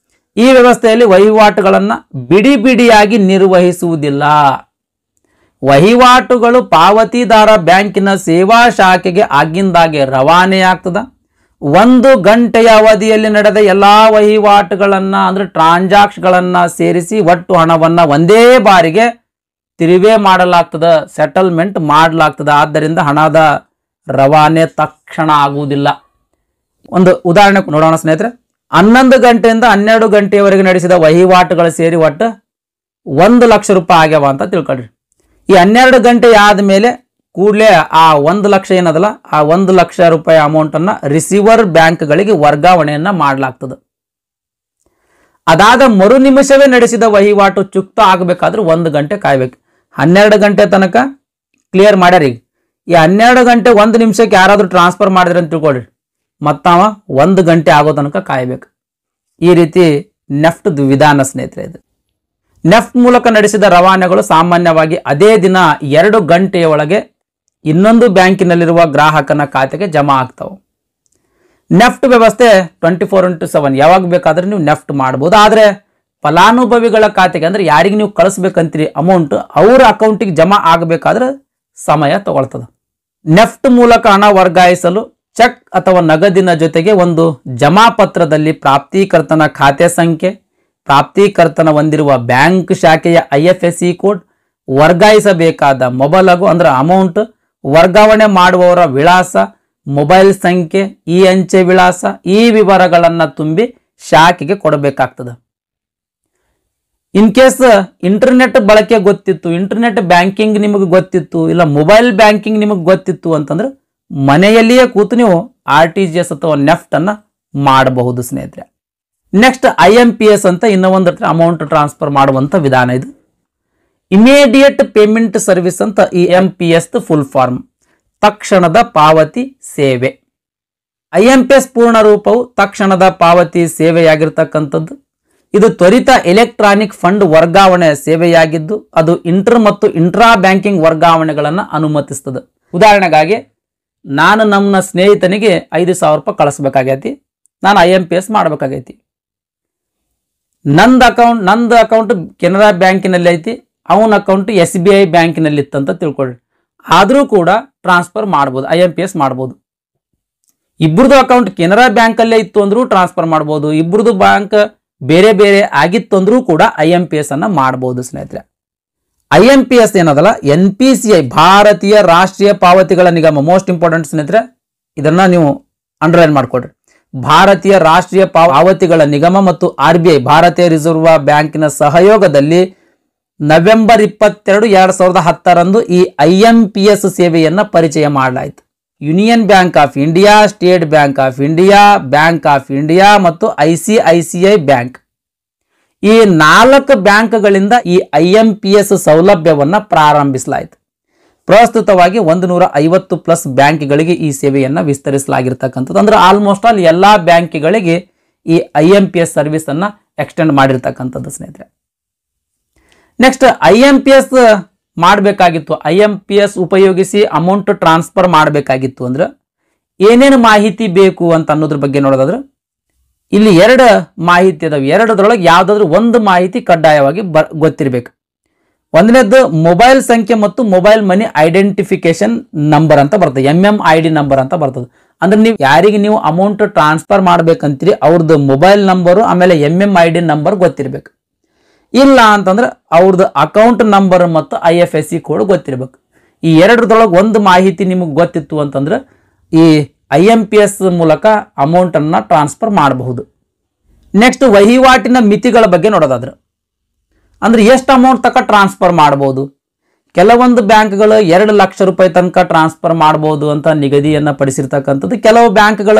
ಈ ವ್ಯವಸ್ಥೆಯಲ್ಲಿ ವಹಿವಾಟುಗಳನ್ನು ಬಿಡಿ ಬಿಡಿಯಾಗಿ ನಿರ್ವಹಿಸುವುದಿಲ್ಲ. ವಹಿವಾಟುಗಳು ಪಾವತಿದಾರ ಬ್ಯಾಂಕಿನ ಸೇವಾ ಶಾಖೆಗೆ ಆಗಿಂದಾಗೆ ರವಾನೆಯಾಗ್ತದ. 1 ಗಂಟೆಯ ಅವಧಿಯಲ್ಲಿ ನಡೆದ ಎಲ್ಲಾ ವಹಿವಾಟುಗಳನ್ನ ಅಂದ್ರೆ ಟ್ರಾನ್ಸಾಕ್ಷನ್ಗಳನ್ನ ಸೇರಿಸಿ ಒಟ್ಟು ಹಣವನ್ನ ಒಂದೇ ಬಾರಿಗೆ ತಿರುವೆ ಮಾಡಲಾಗ್ತದ, ಸೆಟಲ್ಮೆಂಟ್ ಮಾಡಲಾಗ್ತದ. ಆದ್ದರಿಂದ ಹಣದ ರವಾನೆ ತಕ್ಷಣ ಆಗುವುದಿಲ್ಲ. ಒಂದು ಉದಾಹರಣೆ ನೋಡೋಣ ಸ್ನೇಹಿತರೆ. 11 ಗಂಟೆಯಿಂದ 12 ಗಂಟೆಯವರೆಗೆ ನಡೆಸಿದ ವಹಿವಾಟುಗಳು ಸೇರಿ ಒಟ್ಟು 1 ಲಕ್ಷ ರೂಪಾಯಿ ಆಗ್ಯಾವ ಅಂತ ತಿಳ್ಕೊಳ್ರಿ. ಈ 12 ಗಂಟೆ ಆದ್ಮೇಲೆ ಕೂಡಲೇ ಆ 1 ಲಕ್ಷ ಏನದಲ್ಲ, ಆ 1 ಲಕ್ಷ ರೂಪಾಯಿ ಅಮೌಂಟ್ ಅನ್ನ ರಿಸೀವರ್ ಬ್ಯಾಂಕ್ಗಳಿಗೆ ವರ್ಗಾವಣೆಯನ್ನ ಮಾಡಲಾಗ್ತದೆ. ಅದಾದ ಮರು ನಿಮಿಷವೇ ನಡೆಸಿದ ವಹಿವಾಟು ಚುಕ್ತ ಆಗಬೇಕಾದ್ರೆ 1 ಗಂಟೆ ಕಾಯ್ಬೇಕು. 12 ಗಂಟೆ ತನಕ ಕ್ಲಿಯರ್ ಮಾಡ್ಯಾರ. ಈಗ ಈ 12 ಗಂಟೆ 1 ನಿಮಿಷಕ್ಕೆ ಯಾರಾದ್ರೂ ಟ್ರಾನ್ಸ್ಫರ್ ಮಾಡಿದ್ರೆ ಅಂತ ತಿಳ್ಕೊಳ್ರಿ, ಮತ್ತವ 1 ಗಂಟೆ ಆಗೋ ತನಕ ಕಾಯ್ಬೇಕು. ಈ ರೀತಿ ನೆಫ್ಟ್ ವಿಧಾನ ಸ್ನೇಹಿತರೆ ಇದು. ನೆಫ್ಟ್ ಮೂಲಕ ನಡೆಸಿದ ರವಾನೆಗಳು ಸಾಮಾನ್ಯವಾಗಿ ಅದೇ ದಿನ 2 ಗಂಟೆಯ ಒಳಗೆ ಇನ್ನೊಂದು ಬ್ಯಾಂಕಿನಲ್ಲಿರುವ ಗ್ರಾಹಕನ ಖಾತೆಗೆ ಜಮಾ ಆಗ್ತಾವೆ. ನೆಫ್ಟ್ ವ್ಯವಸ್ಥೆ 24x7 ಯಾವಾಗ ಬೇಕಾದ್ರೆ ನೀವು ನೆಫ್ಟ್ ಮಾಡಬಹುದು. ಆದರೆ ಫಲಾನುಭವಿಗಳ ಖಾತೆಗೆ ಅಂದ್ರೆ ಯಾರಿಗೆ ನೀವು ಕಳಿಸ್ಬೇಕಂತೀರಿ ಅಮೌಂಟ್ ಅವರ ಅಕೌಂಟಿಗೆ ಜಮಾ ಆಗಬೇಕಾದ್ರೆ ಸಮಯ ತಗೊಳ್ತದೆ. ನೆಫ್ಟ್ ಮೂಲಕ ಹಣ ವರ್ಗಾಯಿಸಲು ಚೆಕ್ ಅಥವಾ ನಗದಿನ ಜೊತೆಗೆ ಒಂದು ಜಮಾ ಪತ್ರದಲ್ಲಿ ಪ್ರಾಪ್ತಿಕರ್ತನ ಖಾತೆ ಸಂಖ್ಯೆ, ಪ್ರಾಪ್ತಿಕರ್ತನ ಹೊಂದಿರುವ ಬ್ಯಾಂಕ್ ಶಾಖೆಯ IFSC ಕೋಡ್, ವರ್ಗಾಯಿಸಬೇಕಾದ ಮೊಬೈಲ್ ಅಂದ್ರೆ ಅಮೌಂಟ್, ವರ್ಗಾವಣೆ ಮಾಡುವವರ ವಿಳಾಸ, ಮೊಬೈಲ್ ಸಂಖ್ಯೆ, ಈ ಅಂಚೆ ವಿಳಾಸ, ಈ ವಿವರಗಳನ್ನು ತುಂಬಿ ಶಾಖೆಗೆ ಕೊಡಬೇಕಾಗ್ತದೆ. ಇನ್ ಕೇಸ್ ಇಂಟರ್ನೆಟ್ ಬಳಕೆ ಗೊತ್ತಿತ್ತು, ಇಂಟರ್ನೆಟ್ ಬ್ಯಾಂಕಿಂಗ್ ನಿಮಗೆ ಗೊತ್ತಿತ್ತು, ಇಲ್ಲ ಮೊಬೈಲ್ ಬ್ಯಾಂಕಿಂಗ್ ನಿಮಗೆ ಗೊತ್ತಿತ್ತು ಅಂತಂದ್ರೆ ಮನೆಯಲ್ಲಿಯೇ ಕೂತು ನೀವು RTGS ಅಥವಾ ನೆಫ್ಟ್ ಅನ್ನ ಮಾಡಬಹುದು ಸ್ನೇಹಿತರೆ. ನೆಕ್ಸ್ಟ್ IMPS ಅಂತ ಇನ್ನೂ ಒಂದು ಅಮೌಂಟ್ ಟ್ರಾನ್ಸ್ಫರ್ ಮಾಡುವಂತ ವಿಧಾನ ಇದು. ಇಮಿಡಿಯೇಟ್ ಪೇಮೆಂಟ್ ಸರ್ವಿಸ್ ಅಂತ IMPS ಫುಲ್ ಫಾರ್ಮ್, ತಕ್ಷಣದ ಪಾವತಿ ಸೇವೆ. IMPS ಪೂರ್ಣ ರೂಪವು ತಕ್ಷಣದ ಪಾವತಿ ಸೇವೆಯಾಗಿರ್ತಕ್ಕಂಥದ್ದು. ಇದು ತ್ವರಿತ ಎಲೆಕ್ಟ್ರಾನಿಕ್ ಫಂಡ್ ವರ್ಗಾವಣೆ ಸೇವೆಯಾಗಿದ್ದು ಅದು ಇಂಟರ್ ಮತ್ತು ಇಂಟ್ರಾ ಬ್ಯಾಂಕಿಂಗ್ ವರ್ಗಾವಣೆಗಳನ್ನು ಅನುಮತಿಸ್ತದೆ. ಉದಾಹರಣೆಗಾಗಿ ನಾನು ನಮ್ಮ ಸ್ನೇಹಿತನಿಗೆ 5,000 ರೂಪಾಯಿ ಕಳಿಸ್ಬೇಕಾಗೈತಿ, ನಾನು IMPS ಮಾಡಬೇಕಾಗೈತಿ. ನಂದು ಅಕೌಂಟ್ ಕೆನರಾ ಬ್ಯಾಂಕಿನಲ್ಲಿ ಐತಿ, ಅವನ ಅಕೌಂಟ್ SBI ಬ್ಯಾಂಕಿನಲ್ಲಿ ಇತ್ತಂತ ತಿಳ್ಕೊಳ್ಳಿ. ಆದರೂ ಕೂಡ ಟ್ರಾನ್ಸ್ಫರ್ ಮಾಡ್ಬೋದು, IMPS ಮಾಡ್ಬೋದು. ಇಬ್ಬರದು ಅಕೌಂಟ್ ಕೆನರಾ ಬ್ಯಾಂಕಲ್ಲೇ ಇತ್ತು ಅಂದ್ರೂ ಟ್ರಾನ್ಸ್ಫರ್ ಮಾಡ್ಬೋದು, ಇಬ್ಬರದು ಬ್ಯಾಂಕ್ ಬೇರೆ ಬೇರೆ ಆಗಿತ್ತು ಅಂದ್ರೂ ಕೂಡ IMPS ಅನ್ನ ಮಾಡ್ಬೋದು ಸ್ನೇಹಿತರೆ. IMPS ಏನದಲ್ಲ, NPCI ಭಾರತೀಯ ರಾಷ್ಟ್ರೀಯ ಪಾವತಿಗಳ ನಿಗಮ, ಮೋಸ್ಟ್ ಇಂಪಾರ್ಟೆಂಟ್ ಸ್ನೇಹಿತರೆ, ಇದನ್ನ ನೀವು ಅಂಡರ್ಲೈನ್ ಮಾಡ್ಕೊಡ್ರಿ. ಭಾರತೀಯ ರಾಷ್ಟ್ರೀಯ ಪಾವತಿಗಳ ನಿಗಮ ಮತ್ತು RBI ಭಾರತೀಯ ರಿಸರ್ವ್ ಬ್ಯಾಂಕಿನ ಸಹಯೋಗದಲ್ಲಿ ನವೆಂಬರ್ 22, 2010 ಈ IMPS ಸೇವೆಯನ್ನ ಪರಿಚಯ ಮಾಡಲಾಯಿತು. Union bank of India, state bank of India, bank of India ಮತ್ತು ICICI ಬ್ಯಾಂಕ್, ಈ 4 ಬ್ಯಾಂಕ್ಗಳಿಂದ ಈ IMPS ಸೌಲಭ್ಯವನ್ನ ಪ್ರಾರಂಭಿಸಲಾಯಿತು. ಪ್ರಸ್ತುತವಾಗಿ 150+ ಬ್ಯಾಂಕ್ಗಳಿಗೆ ಈ ಸೇವೆಯನ್ನು ವಿಸ್ತರಿಸಲಾಗಿರ್ತಕ್ಕಂಥದ್ದು. ಅಂದ್ರೆ ಆಲ್ಮೋಸ್ಟ್ ಆಲ್ ಎಲ್ಲಾ ಬ್ಯಾಂಕ್ಗಳಿಗೆ ಈ IMPS ಸರ್ವಿಸ್ ಅನ್ನ ಎಕ್ಸ್ಟೆಂಡ್ ಮಾಡಿರ್ತಕ್ಕಂಥದ್ದು ಸ್ನೇಹಿತರೆ. ನೆಕ್ಸ್ಟ್ IMPS ಮಾಡಬೇಕಾಗಿತ್ತು, IMPS ಉಪಯೋಗಿಸಿ ಅಮೌಂಟ್ ಟ್ರಾನ್ಸ್ಫರ್ ಮಾಡಬೇಕಾಗಿತ್ತು ಅಂದ್ರೆ ಏನೇನು ಮಾಹಿತಿ ಬೇಕು ಅಂತ ಅನ್ನೋದ್ರ ಬಗ್ಗೆ ನೋಡೋದಾದ್ರೆ ಇಲ್ಲಿ 2 ಮಾಹಿತಿ ಅದಾವೆ. ಎರಡರೊಳಗೆ ಯಾವ್ದಾದ್ರು ಒಂದು ಮಾಹಿತಿ ಕಡ್ಡಾಯವಾಗಿ ಗೊತ್ತಿರಬೇಕು. ಒಂದನೇದ್ದು ಮೊಬೈಲ್ ಸಂಖ್ಯೆ ಮತ್ತು ಮೊಬೈಲ್ ಮನಿ ಐಡೆಂಟಿಫಿಕೇಶನ್ ನಂಬರ್ ಅಂತ ಬರ್ತದೆ, MMID ನಂಬರ್ ಅಂತ ಬರ್ತದೆ. ಅಂದ್ರೆ ನೀವು ಯಾರಿಗೆ ನೀವು ಅಮೌಂಟ್ ಟ್ರಾನ್ಸ್ಫರ್ ಮಾಡ್ಬೇಕಂತೀರಿ ಅವ್ರದ್ದು ಮೊಬೈಲ್ ನಂಬರು ಆಮೇಲೆ MMID ನಂಬರ್ ಗೊತ್ತಿರಬೇಕು. ಇಲ್ಲ ಅಂತಂದ್ರೆ ಅವ್ರದ್ದು ಅಕೌಂಟ್ ನಂಬರ್ ಮತ್ತು IFSC ಕೋಡ್ ಗೊತ್ತಿರಬೇಕು. ಈ ಎರಡರೊಳಗೆ ಒಂದು ಮಾಹಿತಿ ನಿಮಗೆ ಗೊತ್ತಿತ್ತು ಅಂತಂದ್ರೆ ಈ IMPS ಮೂಲಕ ಅಮೌಂಟ್ ಅನ್ನ ಟ್ರಾನ್ಸ್ಫರ್ ಮಾಡಬಹುದು. ನೆಕ್ಸ್ಟ್ ವಹಿವಾಟಿನ ಮಿತಿಗಳ ಬಗ್ಗೆ ನೋಡೋದಾದ್ರೆ ಅಂದ್ರೆ ಎಷ್ಟು ಅಮೌಂಟ್ ತನಕ ಟ್ರಾನ್ಸ್ಫರ್ ಮಾಡಬಹುದು. ಕೆಲವೊಂದು ಬ್ಯಾಂಕ್ಗಳು 2 ಲಕ್ಷ ರೂಪಾಯಿ ತನಕ ಟ್ರಾನ್ಸ್ಫರ್ ಮಾಡಬಹುದು ಅಂತ ನಿಗದಿಯನ್ನ ಪಡಿಸಿರ್ತಕ್ಕಂಥದ್ದು, ಕೆಲವು ಬ್ಯಾಂಕ್ಗಳ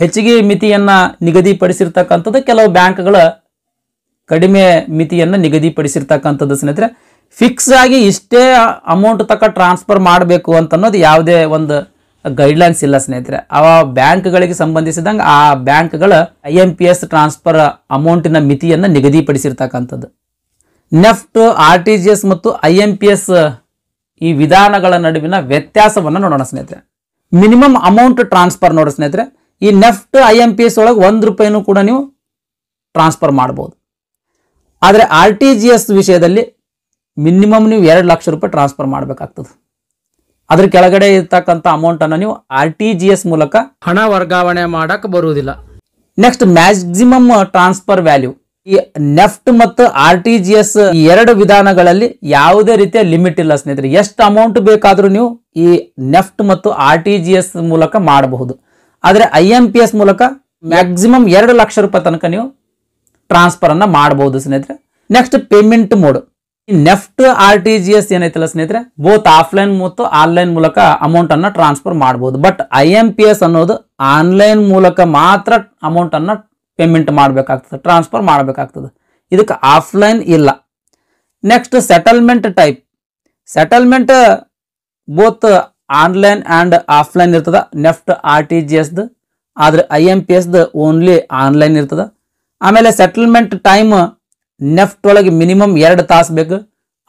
ಹೆಚ್ಚಿಗೆ ಮಿತಿಯನ್ನ ನಿಗದಿಪಡಿಸಿರ್ತಕ್ಕಂಥದ್ದು, ಕೆಲವು ಬ್ಯಾಂಕ್ಗಳ ಕಡಿಮೆ ಮಿತಿಯನ್ನ ನಿಗದಿಪಡಿಸಿರ್ತಕ್ಕಂಥದ್ದು ಸ್ನೇಹಿತರೆ. ಫಿಕ್ಸ್ ಆಗಿ ಇಷ್ಟೇ ಅಮೌಂಟ್ ತನಕ ಟ್ರಾನ್ಸ್ಫರ್ ಮಾಡಬೇಕು ಅಂತ ಅನ್ನೋದು ಯಾವುದೇ ಒಂದು ಗೈಡ್ಲೈನ್ಸ್ ಇಲ್ಲ ಸ್ನೇಹಿತರೆ. ಆ ಬ್ಯಾಂಕ್ಗಳಿಗೆ ಸಂಬಂಧಿಸಿದಂಗೆ ಆ ಬ್ಯಾಂಕ್ಗಳ IMPS ಟ್ರಾನ್ಸ್ಫರ್ ಅಮೌಂಟಿನ ಮಿತಿಯನ್ನ ನಿಗದಿಪಡಿಸಿರ್ತಕ್ಕಂಥದ್ದು. ನೆಫ್ಟ್, RTGS ಮತ್ತು IMPS ಈ ವಿಧಾನಗಳ ನಡುವಿನ ವ್ಯತ್ಯಾಸವನ್ನು ನೋಡೋಣ ಸ್ನೇಹಿತರೆ. ಮಿನಿಮಮ್ ಅಮೌಂಟ್ ಟ್ರಾನ್ಸ್ಫರ್ ನೋಡಿ ಸ್ನೇಹಿತರೆ, ಈ ನೆಫ್ಟ್ IMPS ಒಳಗೆ 1 ರೂಪಾಯಿನೂ ಕೂಡ ನೀವು ಟ್ರಾನ್ಸ್ಫರ್ ಮಾಡಬಹುದು. ಆದರೆ RTGS ವಿಷಯದಲ್ಲಿ ಮಿನಿಮಮ್ ನೀವು 2 ಲಕ್ಷ ರೂಪಾಯಿ ಟ್ರಾನ್ಸ್ಫರ್ ಮಾಡಬೇಕಾಗ್ತದೆ. ಅದ್ರ ಕೆಳಗಡೆ ಇರ್ತಕ್ಕಂಥ ಅಮೌಂಟ್ ಅನ್ನು ನೀವು RTGS ಮೂಲಕ ಹಣ ವರ್ಗಾವಣೆ ಮಾಡಕ್ ಬರುವುದಿಲ್ಲ. Next maximum transfer value. ಈ ನೆಫ್ಟ್ ಮತ್ತು RTGS ಈ 2 ವಿಧಾನಗಳಲ್ಲಿ ಯಾವುದೇ ರೀತಿಯ ಲಿಮಿಟ್ ಇಲ್ಲ ಸ್ನೇಹಿತರೆ. ಎಷ್ಟು ಅಮೌಂಟ್ ಬೇಕಾದ್ರೂ ನೀವು ಈ ನೆಫ್ಟ್ ಮತ್ತು RTGS ಮೂಲಕ ಮಾಡಬಹುದು. ಆದರೆ IMPS ಮೂಲಕ ಮ್ಯಾಕ್ಸಿಮಮ್ 2 ಲಕ್ಷ ರೂಪಾಯಿ ತನಕ ನೀವು ಟ್ರಾನ್ಸ್ಫರ್ ಅನ್ನ ಮಾಡಬಹುದು ಸ್ನೇಹಿತರೆ. Next payment mode. NEFT RTGS ಏನೈತಲ್ಲ ಸ್ನೇಹಿತರೆ, ಬೋತ್ ಆಫ್ಲೈನ್ ಮತ್ತು ಆನ್ಲೈನ್ ಮೂಲಕ ಅಮೌಂಟ್ ಅನ್ನ ಟ್ರಾನ್ಸ್ಫರ್ ಮಾಡಬಹುದು. ಬಟ್ IMPS ಅನ್ನೋದು ಆನ್ಲೈನ್ ಮೂಲಕ ಮಾತ್ರ ಅಮೌಂಟ್ ಅನ್ನ ಪೇಮೆಂಟ್ ಮಾಡಬೇಕಾಗ್ತದೆ, ಟ್ರಾನ್ಸ್ಫರ್ ಮಾಡಬೇಕಾಗ್ತದೆ. ಇದಕ್ಕೆ ಆಫ್ಲೈನ್ ಇಲ್ಲ. Next settlement type. Settlement both online and offline ಇರ್ತದ ನೆಫ್ಟ್ RTGS, ಆದ್ರೆ IMPS ಓನ್ಲಿ ಆನ್ಲೈನ್ ಇರ್ತದ. ಆಮೇಲೆ ಸೆಟಲ್ಮೆಂಟ್ ಟೈಮ್ ನೆಫ್ಟ್ ಒಳಗೆ ಮಿನಿಮಮ್ 2 ತಾಸು ಬೇಕು.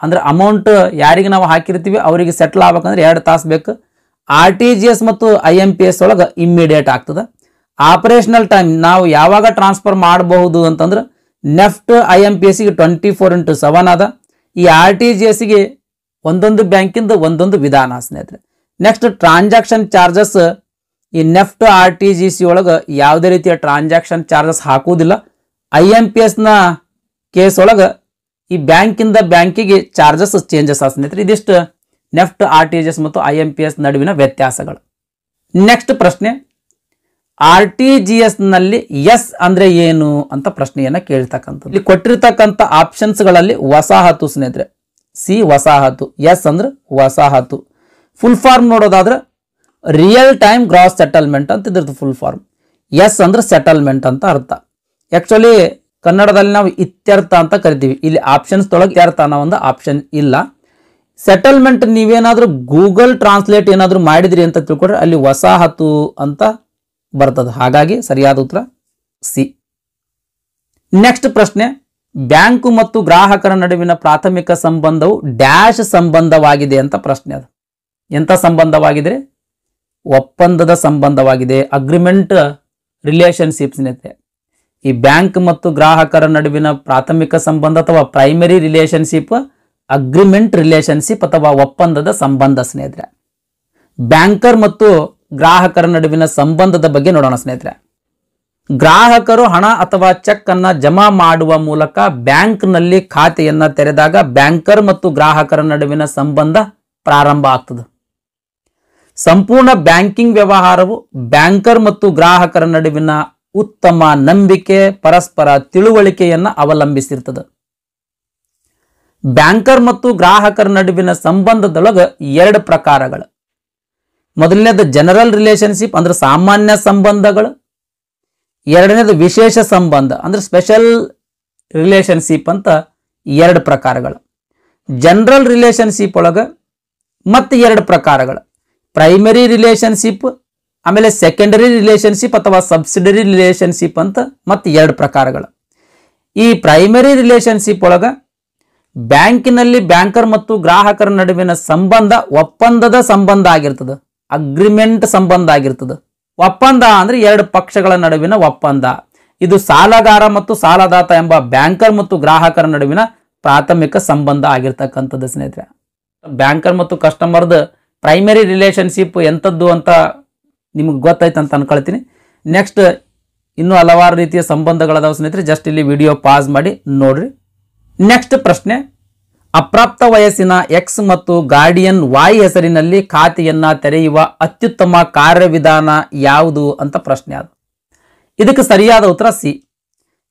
ಅಂದ್ರೆ ಅಮೌಂಟ್ ಯಾರಿಗೆ ನಾವು ಹಾಕಿರ್ತೀವಿ ಅವರಿಗೆ ಸೆಟಲ್ ಆಗ್ಬೇಕಂದ್ರೆ 2 ತಾಸು ಬೇಕು. RTGS ಮತ್ತು IMPS ಒಳಗೆ ಇಮ್ಮಿಡಿಯೇಟ್ ಆಗ್ತದೆ. ಆಪರೇಷನಲ್ ಟೈಮ್ ನಾವು ಯಾವಾಗ ಟ್ರಾನ್ಸ್ಫರ್ ಮಾಡಬಹುದು ಅಂತಂದ್ರೆ ನೆಫ್ಟ್ IMPS ಗೆ 24/7 ಅದ. ಈ RTGS ಗೆ ಒಂದೊಂದು ಬ್ಯಾಂಕಿಂದ ಒಂದೊಂದು ವಿಧಾನ ಸ್ನೇಹಿತರೆ. Next transaction charges. ಈ ನೆಫ್ಟ್ RTGS ಒಳಗೆ ಯಾವುದೇ ರೀತಿಯ ಟ್ರಾನ್ಸಾಕ್ಷನ್ ಚಾರ್ಜಸ್ ಹಾಕುವುದಿಲ್ಲ. IMPS ನ ಕೇಸ್ ಒಳಗೆ ಈ ಬ್ಯಾಂಕಿಂದ ಬ್ಯಾಂಕಿಗೆ ಚಾರ್ಜಸ್ ಚೇಂಜಸ್ ಆ ಸ್ನೇಹಿತರೆ. ಇದಿಷ್ಟು ನೆಫ್ಟ್ RTGS ಮತ್ತು IMPS ನಡುವಿನ ವ್ಯತ್ಯಾಸಗಳು. ನೆಕ್ಸ್ಟ್ ಪ್ರಶ್ನೆ, RTGS ನಲ್ಲಿ ಎಸ್ ಅಂದ್ರೆ ಏನು ಅಂತ ಪ್ರಶ್ನೆಯನ್ನ ಕೇಳ್ತಕ್ಕಂಥದ್ದು. ಇಲ್ಲಿ ಕೊಟ್ಟಿರ್ತಕ್ಕಂಥ ಆಪ್ಷನ್ಸ್ ಗಳಲ್ಲಿ ವಸಾಹತು ಸ್ನೇಹಿತರೆ, ಸಿ ವಸಾಹತು, ಎಸ್ ಅಂದ್ರೆ ವಸಾಹತು. ಫುಲ್ ಫಾರ್ಮ್ ನೋಡೋದಾದ್ರೆ ರಿಯಲ್ ಟೈಮ್ ಗ್ರಾಸ್ ಸೆಟಲ್ಮೆಂಟ್ ಅಂತ ಇದ್ರದ್ದು ಫುಲ್ ಫಾರ್ಮ್. ಎಸ್ ಅಂದ್ರೆ ಸೆಟಲ್ಮೆಂಟ್ ಅಂತ ಅರ್ಥ. ಆಕ್ಚುಲಿ ಕನ್ನಡದಲ್ಲಿ ನಾವು ಇತ್ಯರ್ಥ ಅಂತ ಕರಿತೀವಿ. ಇಲ್ಲಿ ಆಪ್ಷನ್ಸ್ ತೊಳಗೆ ಇತ್ಯರ್ಥ ಅನ್ನೋ ಒಂದು ಆಪ್ಷನ್ ಇಲ್ಲ. ಸೆಟಲ್ಮೆಂಟ್ ನೀವೇನಾದ್ರೂ ಗೂಗಲ್ ಟ್ರಾನ್ಸ್ಲೇಟ್ ಏನಾದರೂ ಮಾಡಿದ್ರಿ ಅಂತ ತಿಳ್ಕೊಂಡ್ರೆ ಅಲ್ಲಿ ವಸಾಹತು ಅಂತ ಬರ್ತದೆ. ಹಾಗಾಗಿ ಸರಿಯಾದ ಉತ್ತರ ಸಿ. ನೆಕ್ಸ್ಟ್ ಪ್ರಶ್ನೆ, ಬ್ಯಾಂಕು ಮತ್ತು ಗ್ರಾಹಕರ ನಡುವಿನ ಪ್ರಾಥಮಿಕ ಸಂಬಂಧವು ಡ್ಯಾಶ್ ಸಂಬಂಧವಾಗಿದೆ ಅಂತ ಪ್ರಶ್ನೆ. ಅದು ಎಂಥ ಸಂಬಂಧವಾಗಿದೆ? ಒಪ್ಪಂದದ ಸಂಬಂಧವಾಗಿದೆ. ಅಗ್ರಿಮೆಂಟ್ ರಿಲೇಷನ್ಶಿಪ್ ಸ್ನೇಹಿತರೆ. ಈ ಬ್ಯಾಂಕ್ ಮತ್ತು ಗ್ರಾಹಕರ ನಡುವಿನ ಪ್ರಾಥಮಿಕ ಸಂಬಂಧ ಅಥವಾ ಪ್ರೈಮರಿ ರಿಲೇಷನ್ಶಿಪ್ ಅಗ್ರಿಮೆಂಟ್ ರಿಲೇಷನ್ಶಿಪ್ ಅಥವಾ ಒಪ್ಪಂದದ ಸಂಬಂಧ ಸ್ನೇಹಿತರೆ. ಬ್ಯಾಂಕರ್ ಮತ್ತು ಗ್ರಾಹಕರ ನಡುವಿನ ಸಂಬಂಧದ ಬಗ್ಗೆ ನೋಡೋಣ ಸ್ನೇಹಿತರೆ. ಗ್ರಾಹಕರು ಹಣ ಅಥವಾ ಚೆಕ್ ಅನ್ನ ಜಮಾ ಮಾಡುವ ಮೂಲಕ ಬ್ಯಾಂಕ್ನಲ್ಲಿ ಖಾತೆಯನ್ನ ತೆರೆದಾಗ ಬ್ಯಾಂಕರ್ ಮತ್ತು ಗ್ರಾಹಕರ ನಡುವಿನ ಸಂಬಂಧ ಪ್ರಾರಂಭ ಆಗ್ತದೆ. ಸಂಪೂರ್ಣ ಬ್ಯಾಂಕಿಂಗ್ ವ್ಯವಹಾರವು ಬ್ಯಾಂಕರ್ ಮತ್ತು ಗ್ರಾಹಕರ ನಡುವಿನ ಉತ್ತಮ ನಂಬಿಕೆ, ಪರಸ್ಪರ ತಿಳುವಳಿಕೆಯನ್ನ ಅವಲಂಬಿಸಿರ್ತದೆ. ಬ್ಯಾಂಕರ್ ಮತ್ತು ಗ್ರಾಹಕರ ನಡುವಿನ ಸಂಬಂಧದೊಳಗೆ ಎರಡು ಪ್ರಕಾರಗಳು. ಮೊದಲನೇದು ಜನರಲ್ ರಿಲೇಷನ್ಶಿಪ್ ಅಂದ್ರೆ ಸಾಮಾನ್ಯ ಸಂಬಂಧಗಳು. ಎರಡನೇದು ವಿಶೇಷ ಸಂಬಂಧ ಅಂದ್ರೆ ಸ್ಪೆಷಲ್ ರಿಲೇಷನ್ಶಿಪ್ ಅಂತ ಎರಡು ಪ್ರಕಾರಗಳು. ಜನರಲ್ ರಿಲೇಷನ್ಶಿಪ್ ಒಳಗೆ ಮತ್ತೆ ಎರಡು ಪ್ರಕಾರಗಳು. ಪ್ರೈಮರಿ ರಿಲೇಷನ್ಶಿಪ್, ಆಮೇಲೆ ಸೆಕೆಂಡರಿ ರಿಲೇಷನ್ಶಿಪ್ ಅಥವಾ ಸಬ್ಸಿಡರಿ ರಿಲೇಷನ್ಶಿಪ್ ಅಂತ ಮತ್ತೆ ಎರಡು ಪ್ರಕಾರಗಳು. ಈ ಪ್ರೈಮರಿ ರಿಲೇಷನ್ಶಿಪ್ ಒಳಗೆ ಬ್ಯಾಂಕಿನಲ್ಲಿ ಬ್ಯಾಂಕರ್ ಮತ್ತು ಗ್ರಾಹಕರ ನಡುವಿನ ಸಂಬಂಧ ಒಪ್ಪಂದದ ಸಂಬಂಧ ಆಗಿರ್ತದೆ, ಅಗ್ರಿಮೆಂಟ್ ಸಂಬಂಧ ಆಗಿರ್ತದೆ. ಒಪ್ಪಂದ ಅಂದ್ರೆ ಎರಡು ಪಕ್ಷಗಳ ನಡುವಿನ ಒಪ್ಪಂದ. ಇದು ಸಾಲಗಾರ ಮತ್ತು ಸಾಲದಾತ ಎಂಬ ಬ್ಯಾಂಕರ್ ಮತ್ತು ಗ್ರಾಹಕರ ನಡುವಿನ ಪ್ರಾಥಮಿಕ ಸಂಬಂಧ ಆಗಿರ್ತಕ್ಕಂಥದ್ದು ಸ್ನೇಹಿತರೆ. ಬ್ಯಾಂಕರ್ ಮತ್ತು ಕಸ್ಟಮರ್ದ ಪ್ರೈಮರಿ ರಿಲೇಷನ್ಶಿಪ್ ಎಂಥದ್ದು ಅಂತ ನಿಮಗೆ ಗೊತ್ತಾಯ್ತು ಅಂತ ಅನ್ಕೊಳ್ತೀನಿ. ನೆಕ್ಸ್ಟ್ ಇನ್ನೂ ಹಲವಾರು ರೀತಿಯ ಸಂಬಂಧಗಳದಾವ ಸ್ನೇಹಿತರೆ. ಜಸ್ಟ್ ಇಲ್ಲಿ ವಿಡಿಯೋ ಪಾಸ್ ಮಾಡಿ ನೋಡ್ರಿ. ನೆಕ್ಸ್ಟ್ ಪ್ರಶ್ನೆ, ಅಪ್ರಾಪ್ತ ವಯಸ್ಸಿನ ಎಕ್ಸ್ ಮತ್ತು ಗಾರ್ಡಿಯನ್ ವಾಯ್ ಹೆಸರಿನಲ್ಲಿ ಖಾತೆಯನ್ನ ತೆರೆಯುವ ಅತ್ಯುತ್ತಮ ಕಾರ್ಯವಿಧಾನ ಯಾವುದು ಅಂತ ಪ್ರಶ್ನೆ. ಅದು ಇದಕ್ಕೆ ಸರಿಯಾದ ಉತ್ತರ ಸಿ.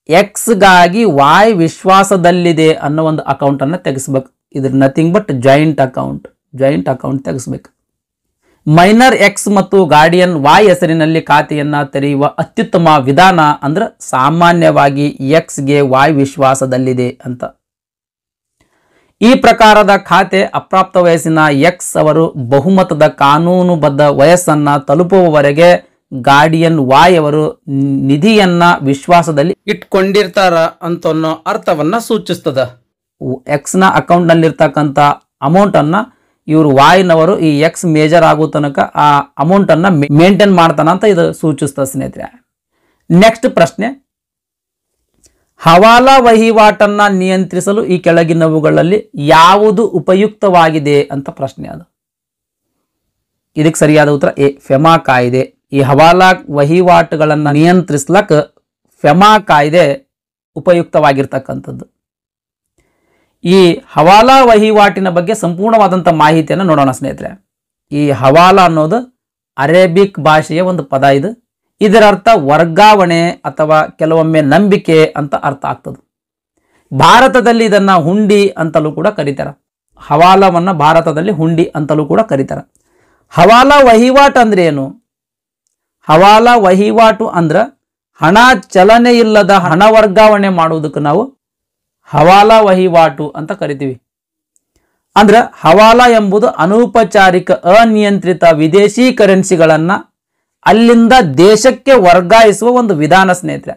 ಎಕ್ಸ್ ಗಾಗಿ ವಾಯ್ ವಿಶ್ವಾಸದಲ್ಲಿದೆ ಅನ್ನೋ ಒಂದು ಅಕೌಂಟ್ ಅನ್ನ ತೆಗೆಸ್ಬೇಕು. ಇದ್ರ ನಥಿಂಗ್ ಬಟ್ ಜಾಯಿಂಟ್ ಅಕೌಂಟ್ ತೆಗೆಸ್ಬೇಕು. ಮೈನರ್ ಎಕ್ಸ್ ಮತ್ತು ಗಾರ್ಡಿಯನ್ ವಾಯ್ ಹೆಸರಿನಲ್ಲಿ ಖಾತೆಯನ್ನ ತೆರೆಯುವ ಅತ್ಯುತ್ತಮ ವಿಧಾನ ಅಂದ್ರೆ ಸಾಮಾನ್ಯವಾಗಿ ಎಕ್ಸ್ಗೆ ವಾಯ್ ವಿಶ್ವಾಸದಲ್ಲಿದೆ ಅಂತ. ಈ ಪ್ರಕಾರದ ಖಾತೆ ಅಪ್ರಾಪ್ತ ವಯಸ್ಸಿನ ಎಕ್ಸ್ ಅವರು ಬಹುಮತದ ಕಾನೂನುಬದ್ಧ ವಯಸ್ಸನ್ನ ತಲುಪುವವರೆಗೆ ಗಾರ್ಡಿಯನ್ ವಾಯ್ ಅವರು ನಿಧಿಯನ್ನ ವಿಶ್ವಾಸದಲ್ಲಿ ಇಟ್ಕೊಂಡಿರ್ತಾರ ಅಂತ ಅನ್ನೋ ಅರ್ಥವನ್ನ ಸೂಚಿಸ್ತದ. ಎಕ್ಸ್ ನ ಅಕೌಂಟ್ ನಲ್ಲಿರ್ತಕ್ಕಂಥ ಅಮೌಂಟ್ ಅನ್ನ ಇವರು ವಾಯ್ನವರು ಈ ಎಕ್ಸ್ ಮೇಜರ್ ಆಗೋ ತನಕ ಆ ಅಮೌಂಟ್ ಅನ್ನ ಮೇಂಟೈನ್ ಮಾಡ್ತಾನ ಅಂತ ಇದು ಸೂಚಿಸ್ತದೆ ಸ್ನೇಹಿತರೆ. ನೆಕ್ಸ್ಟ್ ಪ್ರಶ್ನೆ, ಹವಾಲಾ ವಹಿವಾಟನ್ನ ನಿಯಂತ್ರಿಸಲು ಈ ಕೆಳಗಿನವುಗಳಲ್ಲಿ ಯಾವುದು ಉಪಯುಕ್ತವಾಗಿದೆ ಅಂತ ಪ್ರಶ್ನೆ. ಅದು ಇದಕ್ಕೆ ಸರಿಯಾದ ಉತ್ತರ ಎ, ಫೆಮಾ ಕಾಯ್ದೆ. ಈ ಹವಾಲಾ ವಹಿವಾಟುಗಳನ್ನ ನಿಯಂತ್ರಿಸ್ಲಕ್ಕ ಫೆಮಾ ಕಾಯ್ದೆ ಉಪಯುಕ್ತವಾಗಿರ್ತಕ್ಕಂಥದ್ದು. ಈ ಹವಾಲಾ ವಹಿವಾಟಿನ ಬಗ್ಗೆ ಸಂಪೂರ್ಣವಾದಂಥ ಮಾಹಿತಿಯನ್ನು ನೋಡೋಣ ಸ್ನೇಹಿತರೆ. ಈ ಹವಾಲಾ ಅನ್ನೋದು ಅರೇಬಿಕ್ ಭಾಷೆಯ ಒಂದು ಪದ. ಇದರ ಅರ್ಥ ವರ್ಗಾವಣೆ ಅಥವಾ ಕೆಲವೊಮ್ಮೆ ನಂಬಿಕೆ ಅಂತ ಅರ್ಥ ಆಗ್ತದೆ. ಭಾರತದಲ್ಲಿ ಇದನ್ನ ಹುಂಡಿ ಅಂತಲೂ ಕೂಡ ಕರೀತಾರೆ. ಹವಾಲಾವನ್ನ ಭಾರತದಲ್ಲಿ ಹುಂಡಿ ಅಂತಲೂ ಕೂಡ ಕರೀತಾರೆ. ಹವಾಲಾ ವಹಿವಾಟು ಅಂದ್ರೆ ಏನು? ಹವಾಲಾ ವಹಿವಾಟು ಅಂದ್ರೆ ಹಣ ಚಲನೆ ಇಲ್ಲದ ಹಣ ವರ್ಗಾವಣೆ ಮಾಡುವುದಕ್ಕೆ ನಾವು ಹವಾಲಾ ವಹಿವಾಟು ಅಂತ ಕರಿತೀವಿ. ಅಂದ್ರೆ ಹವಾಲಾ ಎಂಬುದು ಅನೌಪಚಾರಿಕ ಅನಿಯಂತ್ರಿತ ವಿದೇಶಿ ಕರೆನ್ಸಿಗಳನ್ನ ಅಲ್ಲಿಂದ ದೇಶಕ್ಕೆ ವರ್ಗಾಯಿಸುವ ಒಂದು ವಿಧಾನ ಸ್ನೇಹಿತರೆ.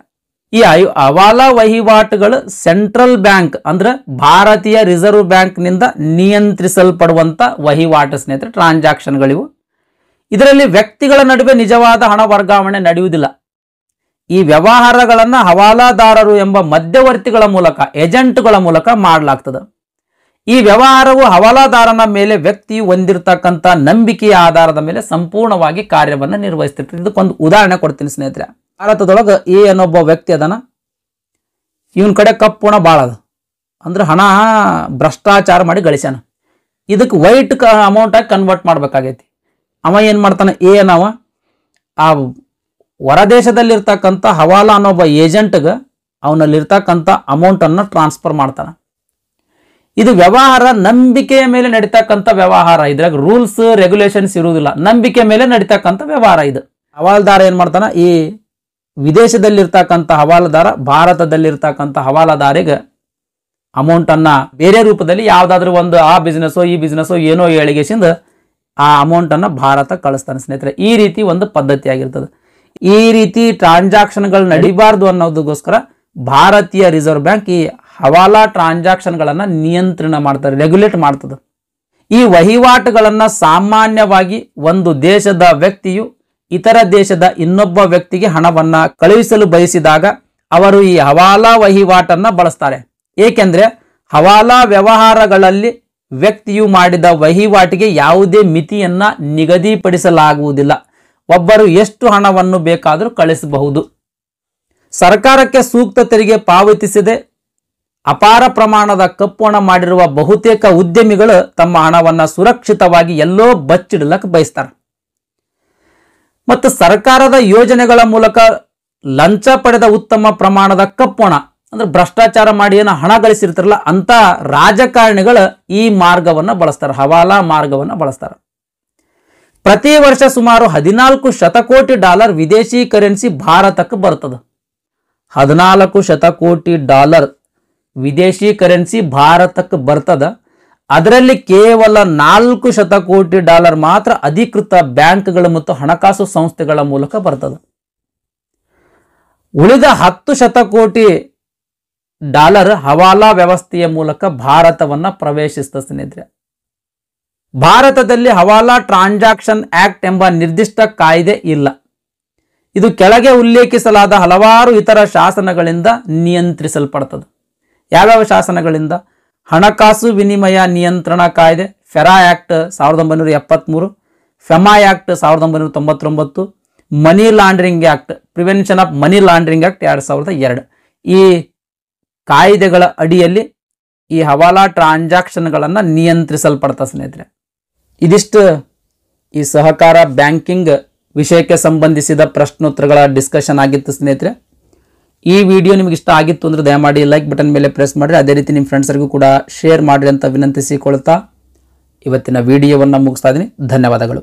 ಈ ಹವಾಲಾ ವಹಿವಾಟುಗಳು ಸೆಂಟ್ರಲ್ ಬ್ಯಾಂಕ್ ಅಂದ್ರೆ ಭಾರತೀಯ ರಿಸರ್ವ್ ಬ್ಯಾಂಕ್ ನಿಂದ ನಿಯಂತ್ರಿಸಲ್ಪಡುವಂತ ವಹಿವಾಟು ಸ್ನೇಹಿತರೆ, ಟ್ರಾನ್ಸಾಕ್ಷನ್ಗಳಿವು. ಇದರಲ್ಲಿ ವ್ಯಕ್ತಿಗಳ ನಡುವೆ ನಿಜವಾದ ಹಣ ವರ್ಗಾವಣೆ ನಡೆಯುವುದಿಲ್ಲ. ಈ ವ್ಯವಹಾರಗಳನ್ನ ಹವಾಲಾದಾರರು ಎಂಬ ಮಧ್ಯವರ್ತಿಗಳ ಮೂಲಕ, ಏಜೆಂಟ್ಗಳ ಮೂಲಕ ಮಾಡಲಾಗ್ತದೆ. ಈ ವ್ಯವಹಾರವು ಹವಾಲಾದಾರನ ಮೇಲೆ ವ್ಯಕ್ತಿಯು ಹೊಂದಿರತಕ್ಕಂಥ ನಂಬಿಕೆಯ ಆಧಾರದ ಮೇಲೆ ಸಂಪೂರ್ಣವಾಗಿ ಕಾರ್ಯವನ್ನು ನಿರ್ವಹಿಸ್ತಿರ್ತದೆ. ಇದಕ್ಕೊಂದು ಉದಾಹರಣೆ ಕೊಡ್ತೀನಿ ಸ್ನೇಹಿತರೆ. ಭಾರತದೊಳಗೆ ಎ ಅನ್ನೊಬ್ಬ ವ್ಯಕ್ತಿ ಅದನ, ಇವನ್ ಕಡೆ ಕಪ್ಪು ಹಣ ಭಾಳ ಅದ, ಅಂದ್ರೆ ಹಣ ಭ್ರಷ್ಟಾಚಾರ ಮಾಡಿ ಗಳಿಸ್ಯಾನ. ಇದಕ್ಕೆ ವೈಟ್ ಅಮೌಂಟ್ ಆಗಿ ಕನ್ವರ್ಟ್ ಮಾಡ್ಬೇಕಾಗೈತಿ. ಅವ ಏನ್ ಮಾಡ್ತಾನೆ, ಎ ಅನ್ನವ ಆ ಹೊರದೇಶದಲ್ಲಿರ್ತಕ್ಕಂಥ ಹವಾಲಾ ಅನ್ನೊಬ್ಬ ಏಜೆಂಟ್ಗೆ ಅವನಲ್ಲಿರ್ತಕ್ಕಂಥ ಅಮೌಂಟನ್ನು ಟ್ರಾನ್ಸ್ಫರ್ ಮಾಡ್ತಾನೆ. ಇದು ವ್ಯವಹಾರ ನಂಬಿಕೆಯ ಮೇಲೆ ನಡೀತಕ್ಕಂಥ ವ್ಯವಹಾರ. ಇದ್ರಾಗ ರೂಲ್ಸ್ ರೆಗ್ಯುಲೇಷನ್ಸ್ ಇರುವುದಿಲ್ಲ, ನಂಬಿಕೆ ಮೇಲೆ ನಡೀತಕ್ಕಂಥ ವ್ಯವಹಾರ ಇದು. ಹವಾಲ್ದಾರ ಏನ್ ಮಾಡ್ತಾನ, ಈ ವಿದೇಶದಲ್ಲಿರ್ತಕ್ಕಂಥ ಹವಾಲದಾರ ಭಾರತದಲ್ಲಿರ್ತಕ್ಕಂಥ ಹವಾಲದಾರಿಗೆ ಅಮೌಂಟನ್ನು ಬೇರೆ ರೂಪದಲ್ಲಿ ಯಾವುದಾದ್ರೂ ಒಂದು ಆ ಬಿಸ್ನೆಸ್ಸೋ ಈ ಬಿಸ್ನೆಸ್ಸೋ ಏನೋ ಏಳಿಗೆಸಿಂದ ಆ ಅಮೌಂಟನ್ನು ಭಾರತ ಕಳಿಸ್ತಾನೆ ಸ್ನೇಹಿತರೆ. ಈ ರೀತಿ ಒಂದು ಪದ್ಧತಿ ಆಗಿರ್ತದೆ. ಈ ರೀತಿ ಟ್ರಾನ್ಸಾಕ್ಷನ್ಗಳು ನಡಿಬಾರ್ದು ಅನ್ನೋದಕ್ಕೋಸ್ಕರ ಭಾರತೀಯ ರಿಸರ್ವ್ ಬ್ಯಾಂಕ್ ಈ ಹವಾಲಾ ಟ್ರಾನ್ಸಾಕ್ಷನ್ಗಳನ್ನು ನಿಯಂತ್ರಣ ಮಾಡ್ತಾರೆ, ರೆಗ್ಯುಲೇಟ್ ಮಾಡ್ತದೆ. ಈ ವಹಿವಾಟುಗಳನ್ನು ಸಾಮಾನ್ಯವಾಗಿ ಒಂದು ದೇಶದ ವ್ಯಕ್ತಿಯು ಇತರ ದೇಶದ ಇನ್ನೊಬ್ಬ ವ್ಯಕ್ತಿಗೆ ಹಣವನ್ನು ಕಳುಹಿಸಲು ಬಯಸಿದಾಗ ಅವರು ಈ ಹವಾಲಾ ವಹಿವಾಟನ್ನು ಬಳಸ್ತಾರೆ. ಏಕೆಂದರೆ ಹವಾಲಾ ವ್ಯವಹಾರಗಳಲ್ಲಿ ವ್ಯಕ್ತಿಯು ಮಾಡಿದ ವಹಿವಾಟಿಗೆ ಯಾವುದೇ ಮಿತಿಯನ್ನ ನಿಗದಿಪಡಿಸಲಾಗುವುದಿಲ್ಲ. ಒಬ್ಬರು ಎಷ್ಟು ಹಣವನ್ನು ಬೇಕಾದರೂ ಕಳಿಸಬಹುದು. ಸರ್ಕಾರಕ್ಕೆ ಸೂಕ್ತ ತೆರಿಗೆ ಪಾವತಿಸದೆ ಅಪಾರ ಪ್ರಮಾಣದ ಕಪ್ಪು ಹಣ ಮಾಡಿರುವ ಬಹುತೇಕ ಉದ್ಯಮಿಗಳು ತಮ್ಮ ಹಣವನ್ನು ಸುರಕ್ಷಿತವಾಗಿ ಎಲ್ಲೋ ಬಚ್ಚಿಡಲಕ್ಕೆ ಬಯಸ್ತಾರೆ. ಮತ್ತು ಸರ್ಕಾರದ ಯೋಜನೆಗಳ ಮೂಲಕ ಲಂಚ ಪಡೆದ ಉತ್ತಮ ಪ್ರಮಾಣದ ಕಪ್ಪು ಹಣ ಅಂದ್ರೆ ಭ್ರಷ್ಟಾಚಾರ ಮಾಡಿ ಏನೋ ಹಣ ಗಳಿಸಿರ್ತಾರಲ್ಲ ಅಂತ ರಾಜಕಾರಣಿಗಳು ಈ ಮಾರ್ಗವನ್ನು ಬಳಸ್ತಾರೆ, ಹವಾಲಾ ಮಾರ್ಗವನ್ನು ಬಳಸ್ತಾರೆ. ಪ್ರತಿ ವರ್ಷ ಸುಮಾರು 14 ಶತಕೋಟಿ ಡಾಲರ್ ವಿದೇಶಿ ಕರೆನ್ಸಿ ಭಾರತಕ್ಕೆ ಬರ್ತದೆ. 14 ಶತಕೋಟಿ ಡಾಲರ್ ವಿದೇಶಿ ಕರೆನ್ಸಿ ಭಾರತಕ್ಕೆ ಬರ್ತದೆ. ಅದರಲ್ಲಿ ಕೇವಲ 4 ಶತಕೋಟಿ ಡಾಲರ್ ಮಾತ್ರ ಅಧಿಕೃತ ಬ್ಯಾಂಕ್ಗಳು ಮತ್ತು ಹಣಕಾಸು ಸಂಸ್ಥೆಗಳ ಮೂಲಕ ಬರ್ತದೆ. ಉಳಿದ 10 ಶತಕೋಟಿ ಡಾಲರ್ ಹವಾಲಾ ವ್ಯವಸ್ಥೆಯ ಮೂಲಕ ಭಾರತವನ್ನು ಪ್ರವೇಶಿಸುತ್ತದೆ ಸ್ನೇಹಿತರೆ. ಭಾರತದಲ್ಲಿ ಹವಾಲಾ ಟ್ರಾನ್ಸಾಕ್ಷನ್ ಆಕ್ಟ್ ಎಂಬ ನಿರ್ದಿಷ್ಟ ಕಾಯ್ದೆ ಇಲ್ಲ. ಇದು ಕೆಳಗೆ ಉಲ್ಲೇಖಿಸಲಾದ ಹಲವಾರು ಇತರ ಶಾಸನಗಳಿಂದ ನಿಯಂತ್ರಿಸಲ್ಪಡುತ್ತದೆ. ಯಾವ್ಯಾವ ಶಾಸನಗಳಿಂದ? ಹಣಕಾಸು ವಿನಿಮಯ ನಿಯಂತ್ರಣ ಕಾಯ್ದೆ FERA act 1973, FEMA act 1999, money laundering act prevention of money laundering act 2002. ಈ ಕಾಯ್ದೆಗಳ ಅಡಿಯಲ್ಲಿ ಈ ಹವಾಲಾ ಟ್ರಾನ್ಸಾಕ್ಷನ್ಗಳನ್ನು ನಿಯಂತ್ರಿಸಲ್ಪಡ್ತಾ ಸ್ನೇಹಿತರೆ. ಇದಿಷ್ಟು ಈ ಸಹಕಾರ ಬ್ಯಾಂಕಿಂಗ್ ವಿಷಯಕ್ಕೆ ಸಂಬಂಧಿಸಿದ ಪ್ರಶ್ನೋತ್ತರಗಳ ಡಿಸ್ಕಷನ್ ಆಗಿತ್ತು ಸ್ನೇಹಿತರೆ. ಈ ವಿಡಿಯೋ ನಿಮಗೆ ಇಷ್ಟ ಆಗಿತ್ತು ಅಂದರೆ ದಯಮಾಡಿ ಲೈಕ್ ಬಟನ್ ಮೇಲೆ ಪ್ರೆಸ್ ಮಾಡಿರಿ. ಅದೇ ರೀತಿ ನಿಮ್ಮ ಫ್ರೆಂಡ್ಸ್ರಿಗೂ ಕೂಡ ಶೇರ್ ಮಾಡಿರಿ ಅಂತ ವಿನಂತಿಸಿಕೊಳ್ತಾ ಇವತ್ತಿನ ವಿಡಿಯೋವನ್ನು ಮುಗಿಸ್ತಾ ಇದ್ದೀನಿ. ಧನ್ಯವಾದಗಳು.